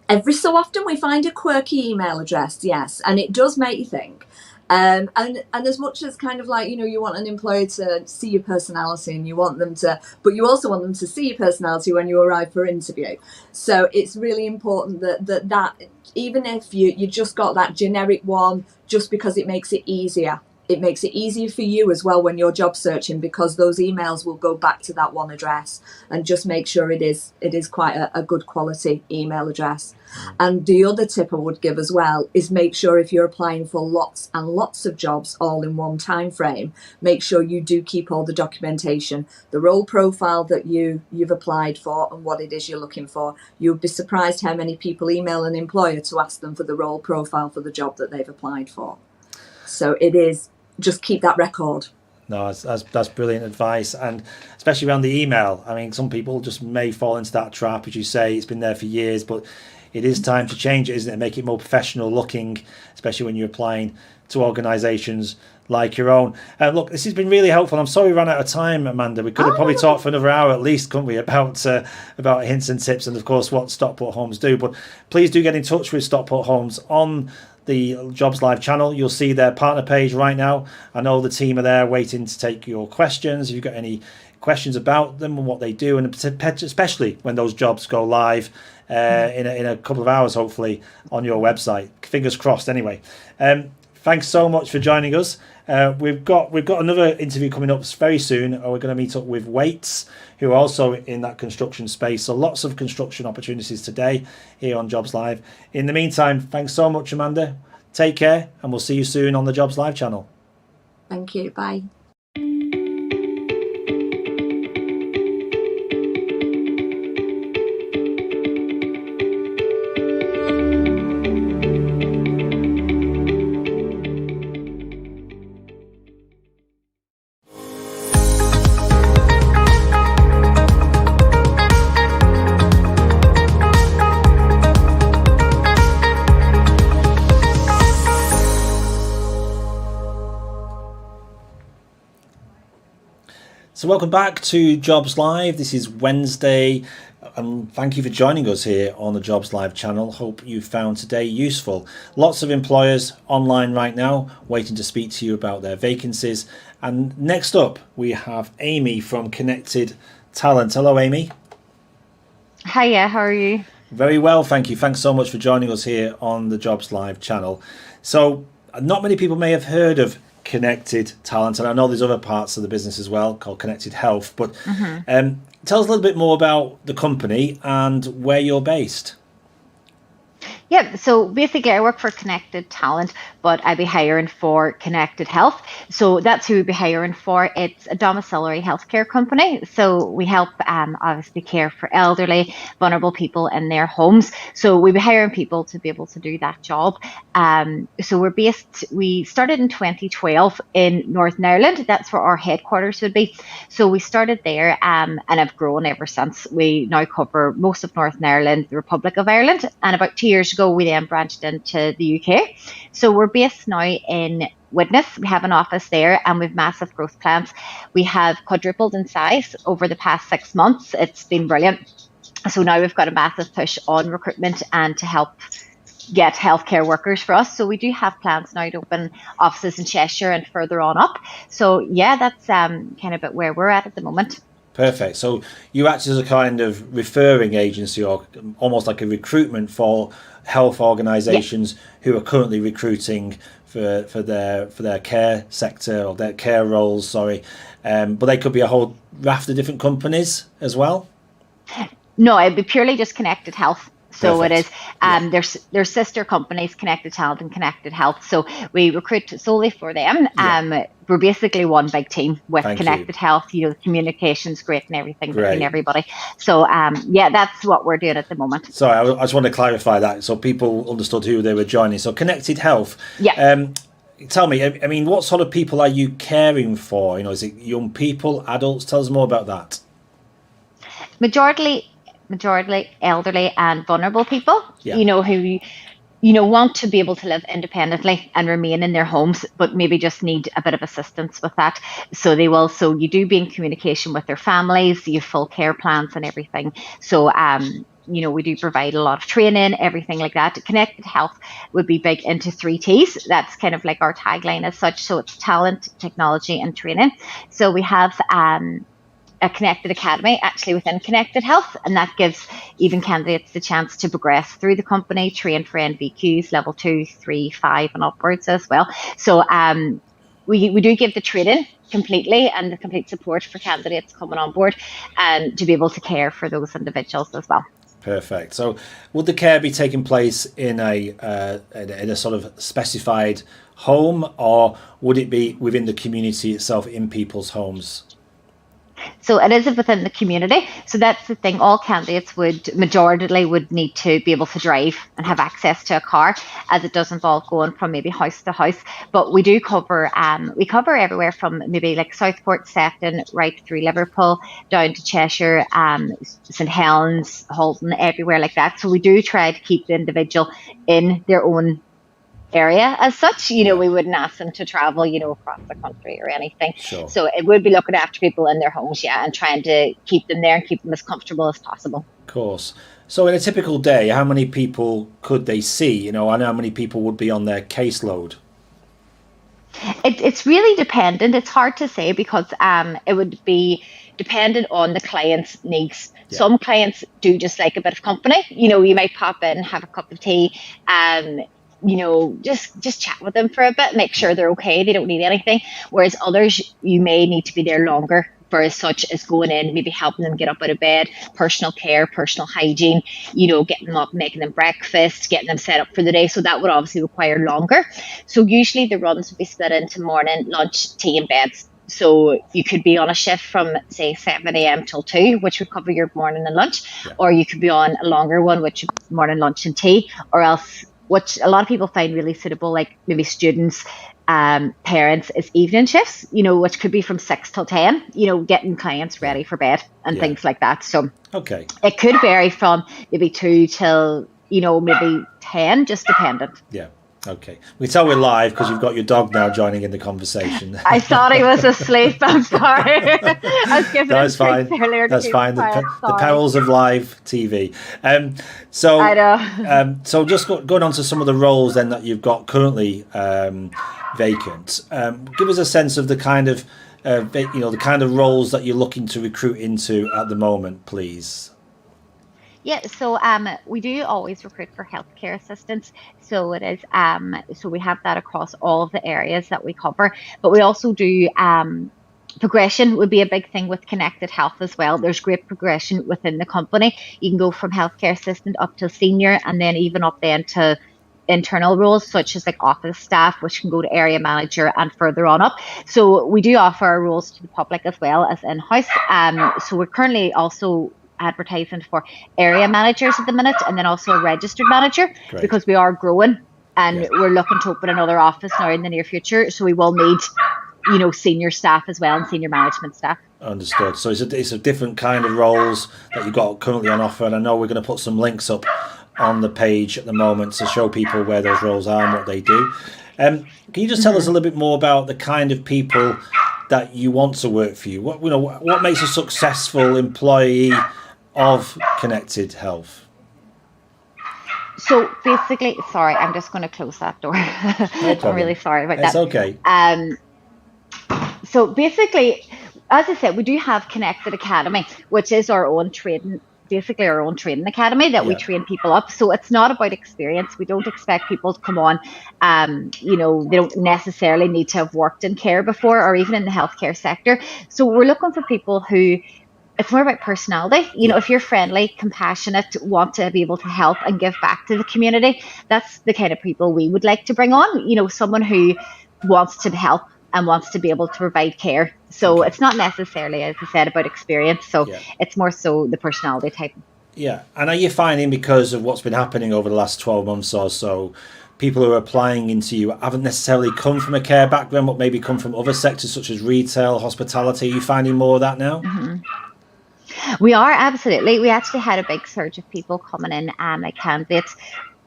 Every so often we find a quirky email address, yes, and it does make you think. And as much as kind of like, you want an employer to see your personality, and you want them to, but you also want them to see your personality when you arrive for interview. So it's really important that even if you just got that generic one, just because it makes it easier. It makes it easier for you as well when you're job searching, because those emails will go back to that one address, and just make sure it is quite a good quality email address. And the other tip I would give as well is make sure if you're applying for lots and lots of jobs all in one time frame, make sure you do keep all the documentation, the role profile that you've applied for and what it is you're looking for. You'll be surprised how many people email an employer to ask them for the role profile for the job that they've applied for. So it is, just keep that record. No, that's brilliant advice, and especially around the email. I mean, some people just may fall into that trap, as you say. It's been there for years, but it is time to change it, isn't it? Make it more professional looking, especially when you're applying to organisations like your own. Look, this has been really helpful. I'm sorry we ran out of time, Amanda. We could have probably talked for another hour at least, couldn't we, about hints and tips and, of course, what Stockport Homes do. But please do get in touch with Stockport Homes on the Jobs Live channel, you'll see their partner page right now. I know the team are there waiting to take your questions. If you've got any questions about them and what they do, and especially when those jobs go live in a couple of hours, hopefully, on your website. Fingers crossed, anyway. Thanks so much for joining us. We've got another interview coming up very soon. We're going to meet up with Waits, who are also in that construction space. So lots of construction opportunities today here on Jobs Live. In the meantime, thanks so much, Amanda. Take care, and we'll see you soon on the Jobs Live channel. Thank you. Bye. So welcome back to Jobs Live. This is Wednesday, and thank you for joining us here on the Jobs Live channel. Hope you found today useful. Lots of employers online right now waiting to speak to you about their vacancies. And next up, we have Amy from Connected Talent. Hello, Amy. Hiya, how are you? Very well, thank you. Thanks so much for joining us here on the Jobs Live channel. So not many people may have heard of Connected Talent, and I know there's other parts of the business as well called Connected Health, but tell us a little bit more about the company and where you're based. Yeah, so basically I work for Connected Talent, but I be hiring for Connected Health. So that's who we be hiring for. It's a domiciliary healthcare company. So we help obviously care for elderly, vulnerable people in their homes. So we be hiring people to be able to do that job. So we started in 2012 in Northern Ireland. That's where our headquarters would be. So we started there and have grown ever since. We now cover most of Northern Ireland, the Republic of Ireland, and about 2 years ago we then branched into the UK. So we're based now in Widnes. We have an office there and we've massive growth plans. We have quadrupled in size over the past 6 months. It's been brilliant. So now we've got a massive push on recruitment and to help get healthcare workers for us. So we do have plans now to open offices in Cheshire and further on up. So yeah, that's kind of about where we're at the moment. Perfect. So you act as a kind of referring agency, or almost like a recruitment for health organisations who are currently recruiting for their care sector or their care roles. Sorry, but they could be a whole raft of different companies as well. No, it'd be purely just Connected Health. So Perfect. It is, there's sister companies, Connected Talent and Connected Health. So we recruit solely for them. We're basically one big team with Thank Connected you. Health. You know, the communication's great and everything Great. between everybody. So yeah, that's what we're doing at the moment. Sorry, I just want to clarify that so people understood who they were joining. So Connected Health. Yeah. Tell me, I mean, what sort of people are you caring for? You know, is it young people, adults? Tell us more about that. Majority elderly and vulnerable people, Yeah. you know, who want to be able to live independently and remain in their homes, but maybe just need a bit of assistance with that. So you do be in communication with their families, you have full care plans and everything. So we do provide a lot of training, everything like that. Connected Health would be big into 3 T's. That's kind of like our tagline as such. So it's talent, technology and training. So we have a Connected Academy actually within Connected Health, and that gives even candidates the chance to progress through the company, train for NVQs level 2, 3, 5 and upwards as well. So we do give the training completely and the complete support for candidates coming on board and to be able to care for those individuals as well. Perfect. So would the care be taking place in a sort of specified home, or would it be within the community itself in people's homes? So it is within the community. So that's the thing. All candidates majority would need to be able to drive and have access to a car, as it does involve going from maybe house to house. But we do cover, everywhere from maybe like Southport, Sefton, right through Liverpool, down to Cheshire, St Helens, Halton, everywhere like that. So we do try to keep the individual in their own area as such. We wouldn't ask them to travel, across the country or anything. Sure. So it would be looking after people in their homes, and trying to keep them there and keep them as comfortable as possible. Of course. So in a typical day, how many people could they see? You know, and how many people would be on their caseload? It's really dependent. It's hard to say because it would be dependent on the client's needs. Yeah. Some clients do just like a bit of company. You know, you might pop in, have a cup of tea, you know, just chat with them for a bit, make sure they're okay, they don't need anything. Whereas others, you may need to be there longer for as such as going in, maybe helping them get up out of bed, personal care, personal hygiene, you know, getting them up, making them breakfast, getting them set up for the day. So that would obviously require longer. So usually the runs would be split into morning, lunch, tea and beds. So you could be on a shift from, say, 7 a.m. till 2, which would cover your morning and lunch, or you could be on a longer one, which is morning, lunch and tea, or else, which a lot of people find really suitable, like maybe students, parents, is evening shifts, you know, which could be from 6 till 10, you know, getting clients ready for bed and things like that. So okay, it could vary from maybe 2 till, you know, maybe 10, just dependent. Yeah. Okay. We tell we're live because you've got your dog now joining in the conversation. I thought he was asleep. I'm sorry. I was giving That's fine. That's fine. The perils of live TV. So I know. So just going on to some of the roles then that you've got currently vacant. Give us a sense of the kind of the kind of roles that you're looking to recruit into at the moment, please. Yeah, so we do always recruit for healthcare assistants. So it is so we have that across all of the areas that we cover. But we also do progression would be a big thing with Connected Health as well. There's great progression within the company. You can go from healthcare assistant up to senior, and then even up then to internal roles such as like office staff, which can go to area manager and further on up. So we do offer our roles to the public as well as in-house. So we're currently also advertising for area managers at the minute, and then also a registered manager. Great. Because we are growing and we're looking to open another office now in the near future. So we will need, you know, senior staff as well and senior management staff. Understood. So it's a different kind of roles that you've got currently on offer, and I know we're going to put some links up on the page at the moment to show people where those roles are and what they do. Can you just tell us a little bit more about the kind of people that you want to work for you? What makes a successful employee of Connected Health? So basically, sorry, I'm just going to close that door. I'm really sorry about that. It's okay. So basically, as I said, we do have Connected Academy, which is our own training, basically our own training academy that we train people up. So it's not about experience. We don't expect people to come on, you know, they don't necessarily need to have worked in care before or even in the healthcare sector. So we're looking for people who, it's more about personality. You know, if you're friendly, compassionate, want to be able to help and give back to the community, that's the kind of people we would like to bring on. You know, someone who wants to help and wants to be able to provide care. So it's not necessarily, as I said, about experience. So it's more so the personality type. Yeah. And are you finding, because of what's been happening over the last 12 months or so, people who are applying into you haven't necessarily come from a care background, but maybe come from other sectors such as retail, hospitality? Are you finding more of that now? Mm-hmm. We are, absolutely. We actually had a big surge of people coming in, like candidates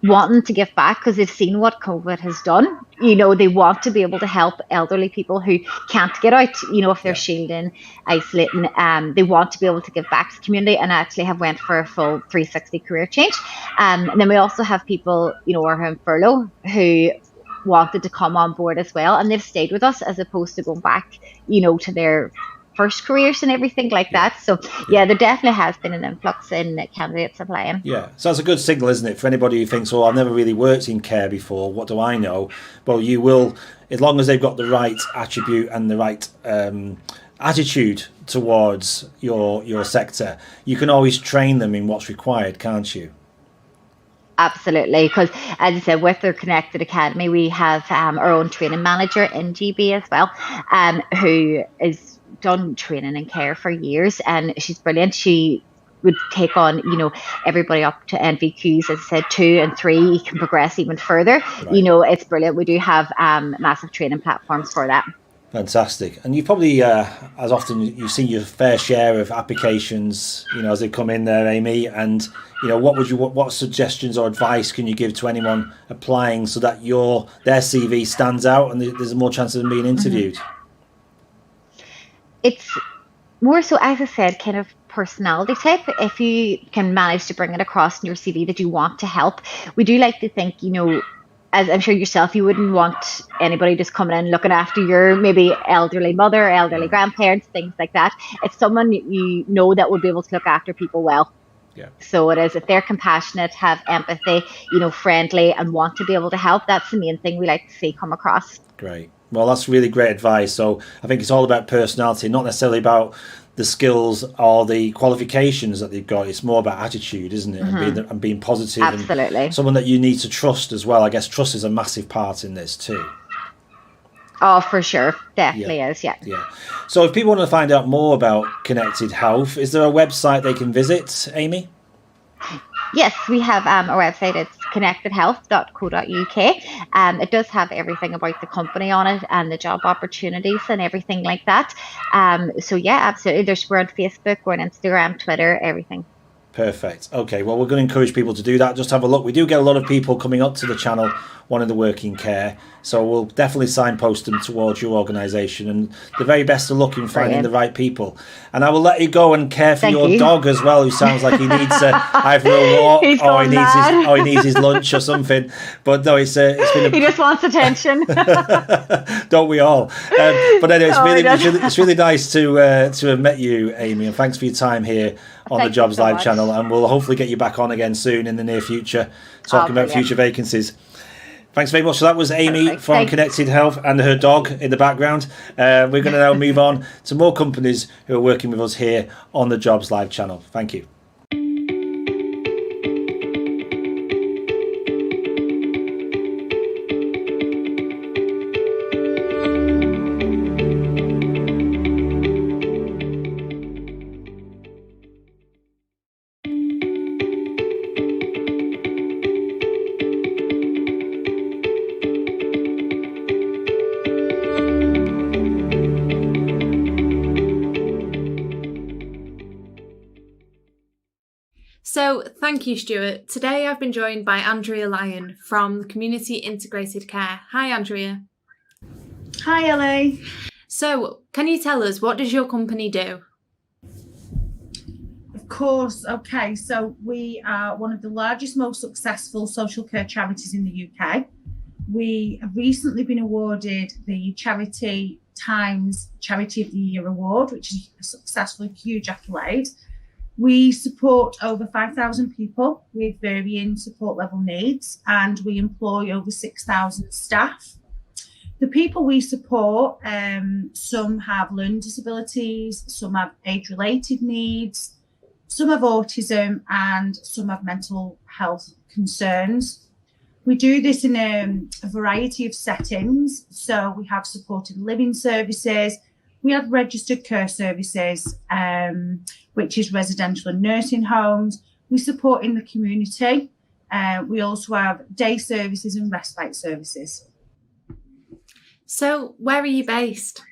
wanting to give back because they've seen what COVID has done. You know, they want to be able to help elderly people who can't get out, you know, if they're shielding, isolating, they want to be able to give back to the community and actually have went for a full 360 career change. And then we also have people, you know, who are on furlough who wanted to come on board as well, and they've stayed with us as opposed to going back, you know, to their first careers and everything like that. So yeah, there definitely has been an influx in candidates applying. Yeah, so that's a good signal, isn't it, for anybody who thinks, well, I've never really worked in care before, what do I know? Well, you will, as long as they've got the right attribute and the right attitude towards your sector, you can always train them in what's required, can't you? Absolutely, because as I said, with the Connected Academy, we have our own training manager in GB as well, who is done training and care for years, and she's brilliant. She would take on, you know, everybody up to NVQs, as I said, 2 and 3. You can progress even further. Right. You know, it's brilliant. We do have massive training platforms for that. Fantastic. And you've probably, as often, you've seen your fair share of applications, you know, as they come in there, Amy. And, you know, what suggestions or advice can you give to anyone applying so that their CV stands out and there's more chance of them being interviewed? It's more so, as I said, kind of personality type, if you can manage to bring it across in your CV that you want to help, we do like to think, as I'm sure yourself, you wouldn't want anybody just coming in looking after your maybe elderly mother, elderly grandparents, things like that. It's someone that would be able to look after people well. Yeah. So it is, if they're compassionate, have empathy, friendly, and want to be able to help, that's the main thing we like to see come across. Great. Well, that's really great advice. So I think it's all about personality, not necessarily about the skills or the qualifications that they've got. It's more about attitude, isn't it? Mhm. And being positive. Absolutely. And someone that you need to trust as well. I guess trust is a massive part in this too. Oh, for sure. Definitely is, yeah. Yeah. So if people want to find out more about Connected Health, is there a website they can visit, Amy? Yes, we have a website. It's connectedhealth.co.uk. It does have everything about the company on it and the job opportunities and everything like that. So yeah, absolutely. We're on Facebook, we're on Instagram, Twitter, everything. Perfect. Okay, well, we're going to encourage people to do that. Just have a look. We do get a lot of people coming up to the channel wanting to work in care, so we'll definitely signpost them towards your organisation, and the very best of luck in finding the right people. And I will let you go and care for your dog as well, who sounds like he needs either a walk or he needs his lunch or something. But no, it's been he just wants attention. Don't we all? But anyway, it's really nice to have met you, Amy, and thanks for your time here on the Jobs Live channel, and we'll hopefully get you back on again soon in the near future, talking about future vacancies. Thanks very much. So that was Amy from Connected Health and her dog in the background. We're going to now move on to more companies who are working with us here on the Jobs Live channel. Thank you. So, thank you, Stuart. Today I've been joined by Andrea Lyon from Community Integrated Care. Hi, Andrea. Hi, Ellie. So, can you tell us, what does your company do? Of course. Okay, so we are one of the largest, most successful social care charities in the UK. We have recently been awarded the Charity Times Charity of the Year Award, which is a successful, huge accolade. We support over 5,000 people with varying support level needs, and we employ over 6,000 staff. The people we support, some have learning disabilities, some have age-related needs, some have autism, and some have mental health concerns. We do this in a variety of settings. So we have supported living services, we have registered care services, which is residential and nursing homes. We support in the community. We also have day services and respite services. So, where are you based?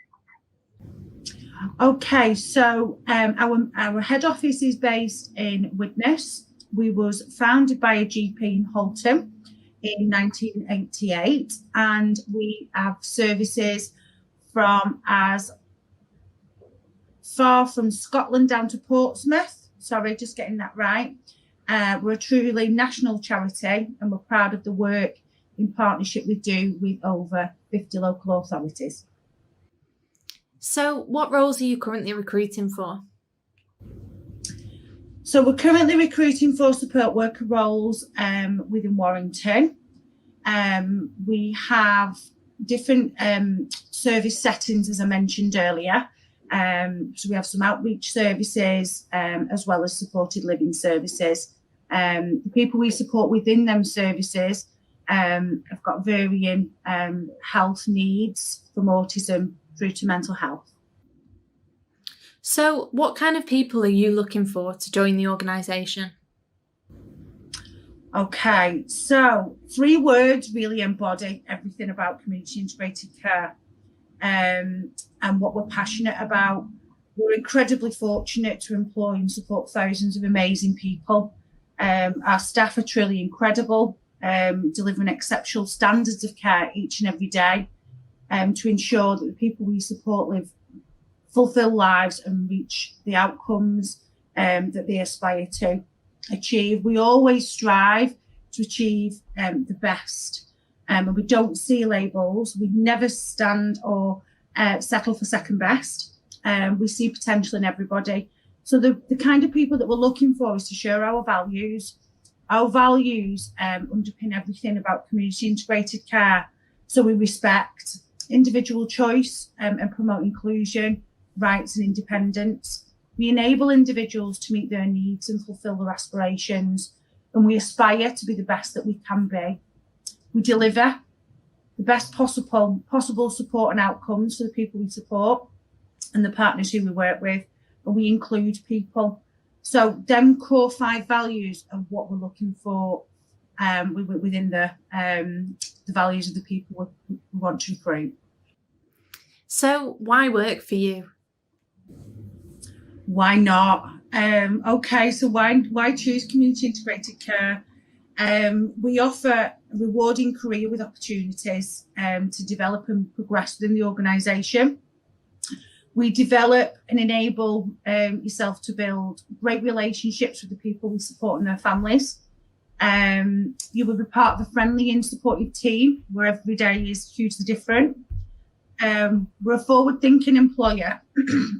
Okay, so our head office is based in Widnes. We was founded by a GP in Halton in 1988, and we have services from as far from Scotland down to Portsmouth. Sorry, just getting that right. We're a truly national charity, and we're proud of the work in partnership we do with over 50 local authorities. So, what roles are you currently recruiting for? So we're currently recruiting for support worker roles within Warrington. We have different service settings, as I mentioned earlier. So we have some outreach services as well as supported living services. The people we support within them services have got varying health needs, from autism through to mental health. So, what kind of people are you looking for to join the organisation? Okay, so 3 words really embody everything about community integrated care and what we're passionate about. We're incredibly fortunate to employ and support thousands of amazing people. Our staff are truly incredible, delivering exceptional standards of care each and every day to ensure that the people we support live fulfilled lives and reach the outcomes that they aspire to achieve. We always strive to achieve the best, and we don't see labels. We never stand or settle for second best. We see potential in everybody. So the kind of people that we're looking for is to share our values. Our values underpin everything about community integrated care. So we respect individual choice and promote inclusion, rights and independence. We enable individuals to meet their needs and fulfil their aspirations, and we aspire to be the best that we can be. We deliver the best possible support and outcomes for the people we support and the partners who we work with, and we include people. So them core 5 values are what we're looking for within the values of the people we want to recruit. So why work for you? Why not? Okay, so why choose community integrated care? We offer a rewarding career with opportunities to develop and progress within the organisation. We develop and enable yourself to build great relationships with the people we support and their families. You will be part of a friendly and supportive team where every day is hugely different. We're a forward-thinking employer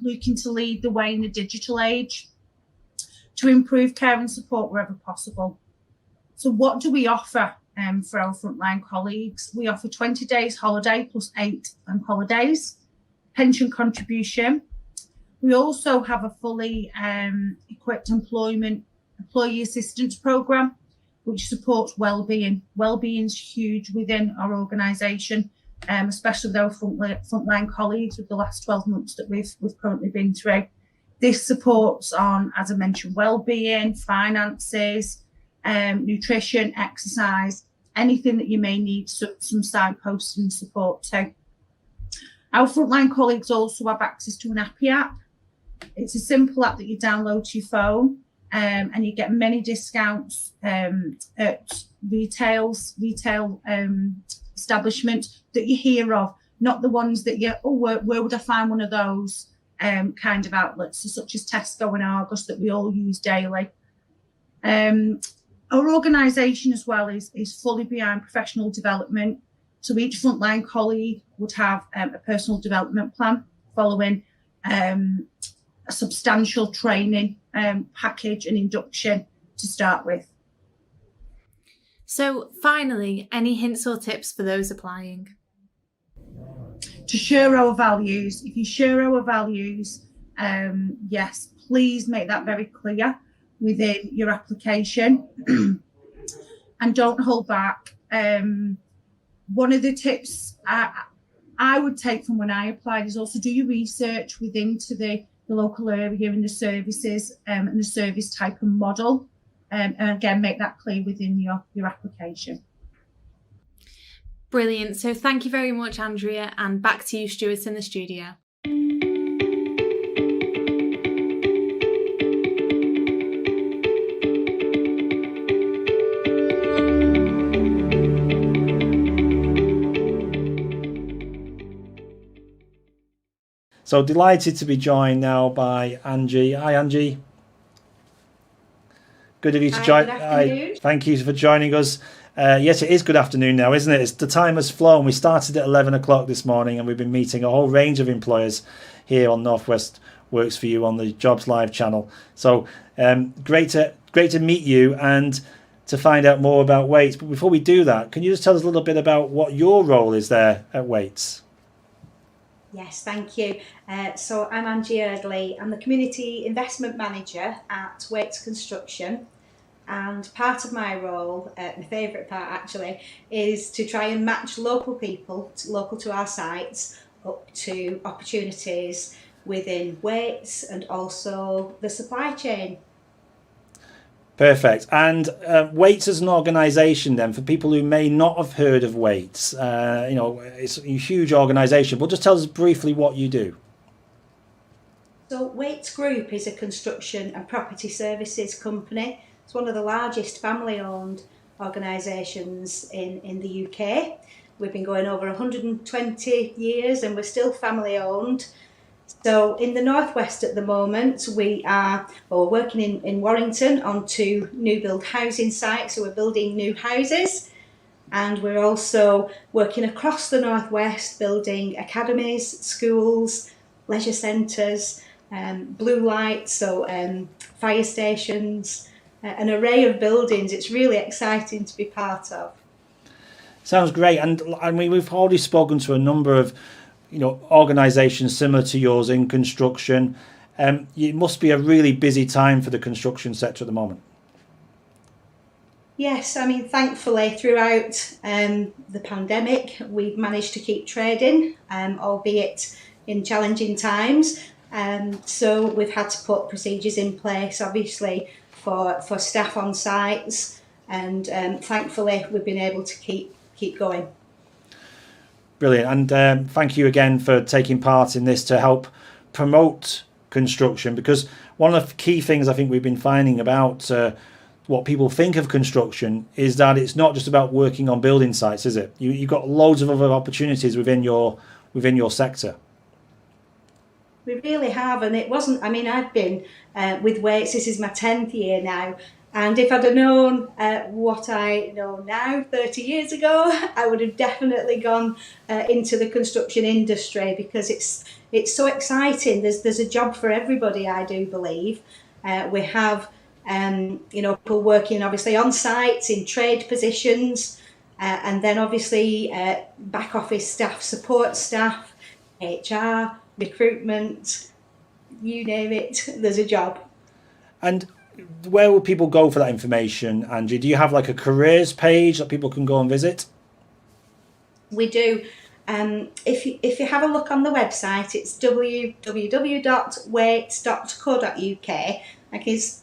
looking to lead the way in the digital age to improve care and support wherever possible. So what do we offer for our frontline colleagues? We offer 20 days holiday plus 8 holidays, pension contribution. We also have a fully equipped employee assistance programme, which supports wellbeing. Wellbeing is huge within our organisation, especially with our frontline colleagues with the last 12 months that we've currently been through. This supports on, as I mentioned, wellbeing, finances, nutrition, exercise, anything that you may need some signposting and support to. Our frontline colleagues also have access to an Appy app. It's a simple app that you download to your phone, and you get many discounts at retail establishments that you hear of, not the ones that where would I find one of those kind of outlets, such as Tesco and Argos that we all use daily. Our organisation as well is fully behind professional development. So each frontline colleague would have a personal development plan following a substantial training package and induction to start with. So finally, any hints or tips for those applying? To share our values. If you share our values, yes, please make that very clear within your application and don't hold back. One of the tips I would take from when I applied is also do your research within to the local area and the services and the service type and model. And again, make that clear within your application. Brilliant. So thank you very much, Andrea, and back to you, Stuart, in the studio. So delighted to be joined now by Angie. Hi, Angie. Good of you to join. Thank you for joining us. Yes, it is good afternoon now, isn't it? The time has flown. We started at 11 o'clock this morning and we've been meeting a whole range of employers here on Northwest Works For You on the Jobs Live channel. So great to meet you and to find out more about Waits. But before we do that, can you just tell us a little bit about what your role is there at Waits? Yes, thank you. So I'm Angie Erdley. I'm the Community Investment Manager at Waits Construction. And part of my role, my favourite part actually, is to try and match local people, local to our sites, up to opportunities within Waits and also the supply chain. Perfect. And Waits as an organisation then, for people who may not have heard of Waits, it's a huge organisation, but just tell us briefly what you do. So Waits Group is a construction and property services company. It's one of the largest family-owned organisations in the UK. We've been going over 120 years and we're still family-owned. So in the northwest at the moment, we're working in Warrington on 2 new build housing sites. So we're building new houses, and we're also working across the northwest, building academies, schools, leisure centres, blue lights, so fire stations, an array of buildings. It's really exciting to be part of. Sounds great. And I mean, we've already spoken to a number of organisations similar to yours in construction. It must be a really busy time for the construction sector at the moment. Yes, I mean, thankfully throughout the pandemic, we've managed to keep trading, albeit in challenging times. So we've had to put procedures in place, obviously, for staff on sites, and thankfully we've been able to keep going. Brilliant. And thank you again for taking part in this to help promote construction, because one of the key things I think we've been finding about what people think of construction is that it's not just about working on building sites, is it? You've got loads of other opportunities within your sector. We really have, and it wasn't, I mean, I've been with Waits, this is my 10th year now, and if I'd have known what I know now 30 years ago, I would have definitely gone into the construction industry, because it's so exciting. There's a job for everybody, I do believe. We have people working obviously on sites in trade positions, and then obviously back office staff, support staff, HR, recruitment, you name it, there's a job. And where will people go for that information, Angie? Do you have like a careers page that people can go and visit? We do. If you have a look on the website, it's www.waits.co.uk. Like it's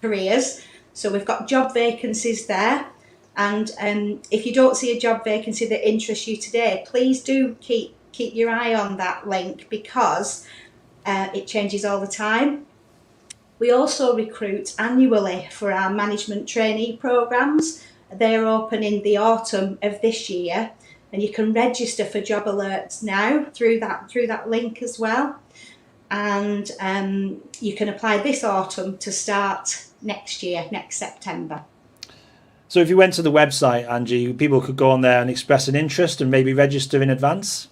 /careers. So we've got job vacancies there. And if you don't see a job vacancy that interests you today, please do keep your eye on that link, because it changes all the time. We also recruit annually for our management trainee programs. They're open in the autumn of this year, and you can register for job alerts now through that link as well. And you can apply this autumn to start next year, next September. So if you went to the website, Angie, people could go on there and express an interest and maybe register in advance?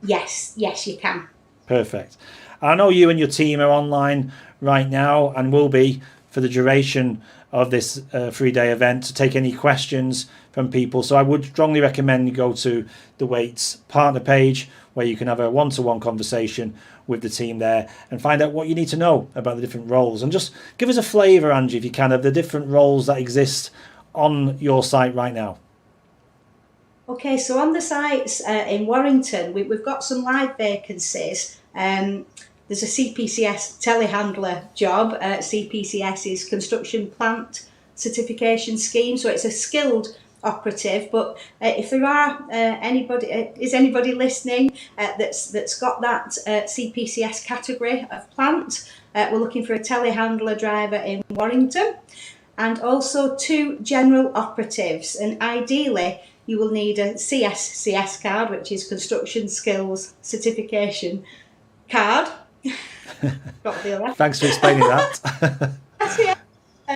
Yes, you can. Perfect. I know you and your team are online right now and will be for the duration of this 3-day event to take any questions from people. So I would strongly recommend you go to the Waits partner page, where you can have a one-to-one conversation with the team there and find out what you need to know about the different roles. And just give us a flavour, Angie, if you can, of the different roles that exist on your site right now. Okay, so on the sites in Warrington, we've got some live vacancies. There's a CPCS telehandler job. CPCS is Construction Plant Certification Scheme, so it's a skilled operative. But if there are anybody listening that's got that CPCS category of plant, we're looking for a telehandler driver in Warrington, and also 2 general operatives. And ideally, you will need a CSCS card, which is Construction Skills Certification card. Thanks for explaining that. That's it.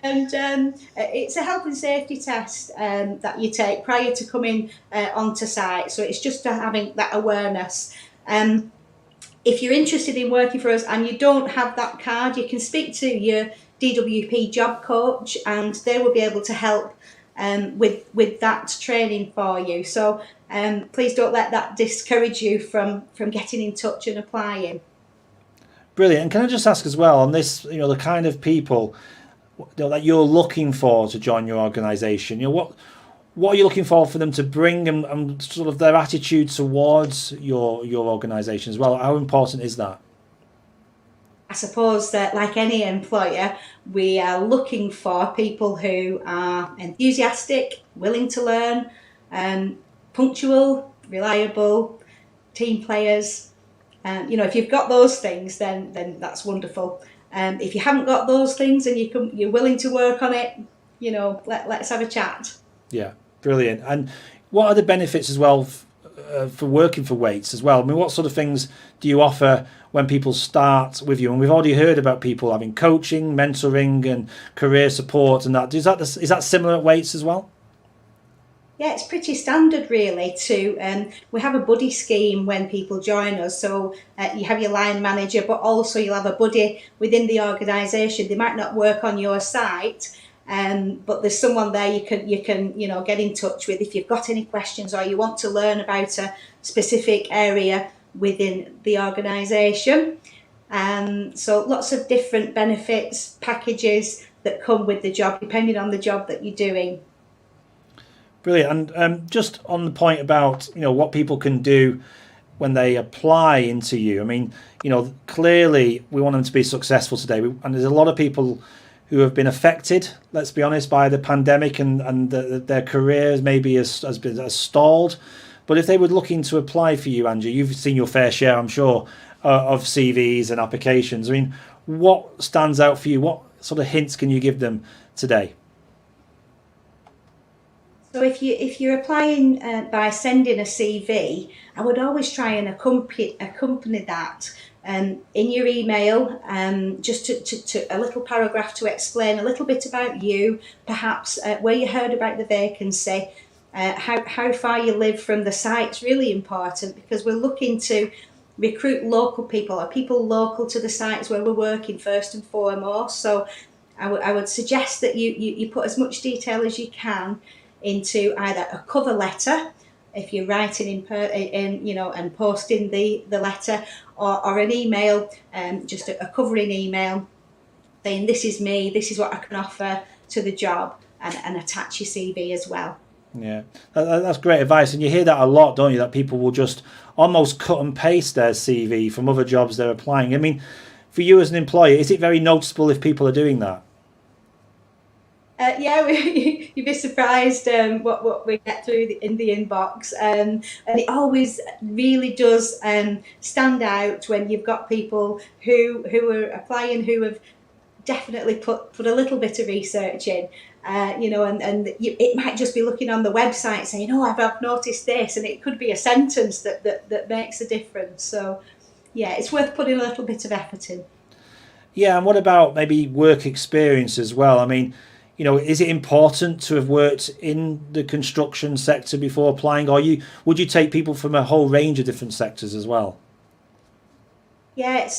And it's a health and safety test that you take prior to coming onto site. So it's just having that awareness. If you're interested in working for us and you don't have that card, you can speak to your DWP job coach, and they will be able to help with that training for you. So please don't let that discourage you from getting in touch and applying. Brilliant. And can I just ask as well on this, the kind of people that you're looking for to join your organisation, what are you looking for them to bring, and sort of their attitude towards your organisation as well? How important is that? I suppose that, like any employer, we are looking for people who are enthusiastic, willing to learn, punctual, reliable, team players. If you've got those things, then that's wonderful. If you haven't got those things and you're willing to work on it, let's have a chat. Yeah, brilliant. And what are the benefits as well for working for Waits as well. I mean, what sort of things do you offer when people start with you? And we've already heard about people having coaching, mentoring, and career support, and that. Is that similar at Waits as well? Yeah, it's pretty standard really. We have a buddy scheme when people join us. So you have your line manager, but also you'll have a buddy within the organisation. They might not work on your site, but there's someone there you can get in touch with if you've got any questions or you want to learn about a specific area within the organisation. So lots of different benefits, packages that come with the job, depending on the job that you're doing. Brilliant. And just on the point about what people can do when they apply into you. I mean, clearly we want them to be successful today, and there's a lot of people who have been affected, let's be honest, by the pandemic, and their careers maybe has stalled. But if they were looking to apply for you, Angie, you've seen your fair share, I'm sure, of CVs and applications. I mean, what stands out for you? What sort of hints can you give them today? So if you're applying by sending a CV, I would always try and accompany that in your email, just to a little paragraph to explain a little bit about you, perhaps where you heard about the vacancy, how far you live from the site's really important, because we're looking to recruit local people, or people local to the sites where we're working first and foremost. So I would suggest that you put as much detail as you can into either a cover letter, if you're writing and posting the letter, or an email, just a covering email saying this is me, this is what I can offer to the job, and attach your CV as well. Yeah, that's great advice, and you hear that a lot, don't you? That people will just almost cut and paste their CV from other jobs they're applying. I mean, for you as an employer, is it very noticeable if people are doing that? Yeah, you'd be surprised what we get through in the inbox, and it always really does stand out when you've got people who are applying who have definitely put a little bit of research in, it might just be looking on the website saying, "Oh, I've noticed this," and it could be a sentence that makes a difference. So, yeah, it's worth putting a little bit of effort in. Yeah, and what about maybe work experience as well? I mean, is it important to have worked in the construction sector before applying, or would you take people from a whole range of different sectors as well? Yeah,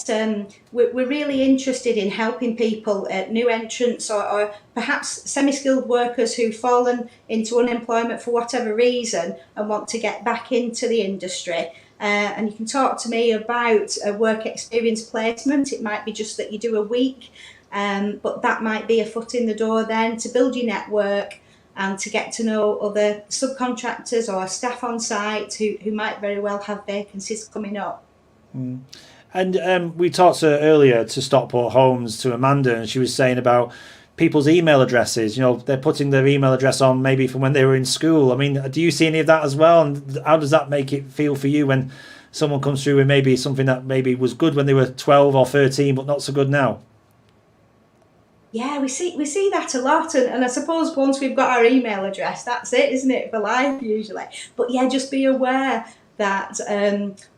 we're really interested in helping people, new entrants or perhaps semi-skilled workers who've fallen into unemployment for whatever reason and want to get back into the industry. And you can talk to me about a work experience placement. It might be just that you do a week, but that might be a foot in the door then to build your network and to get to know other subcontractors or staff on site who might very well have vacancies coming up. Mm. And we talked earlier to Stockport Homes, to Amanda, and she was saying about people's email addresses. They're putting their email address on maybe from when they were in school. I mean, do you see any of that as well? And how does that make it feel for you when someone comes through with maybe something that maybe was good when they were 12 or 13, but not so good now? Yeah, we see that a lot, and I suppose once we've got our email address, that's it, isn't it, for life usually. But yeah, just be aware that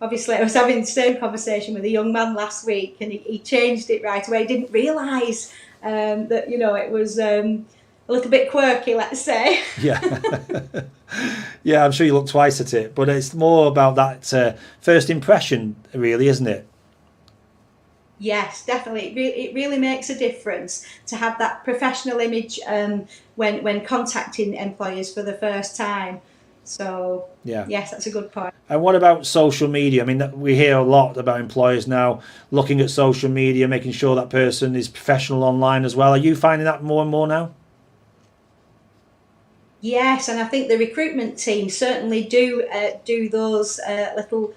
obviously I was having the same conversation with a young man last week, and he changed it right away. He didn't realise that it was a little bit quirky, let's say. Yeah. Yeah, I'm sure you look twice at it, but it's more about that first impression, really, isn't it? Yes, definitely. It really makes a difference to have that professional image when contacting employers for the first time. So, yeah. Yes, that's a good point. And what about social media? I mean, we hear a lot about employers now looking at social media, making sure that person is professional online as well. Are you finding that more and more now? Yes, and I think the recruitment team certainly do those little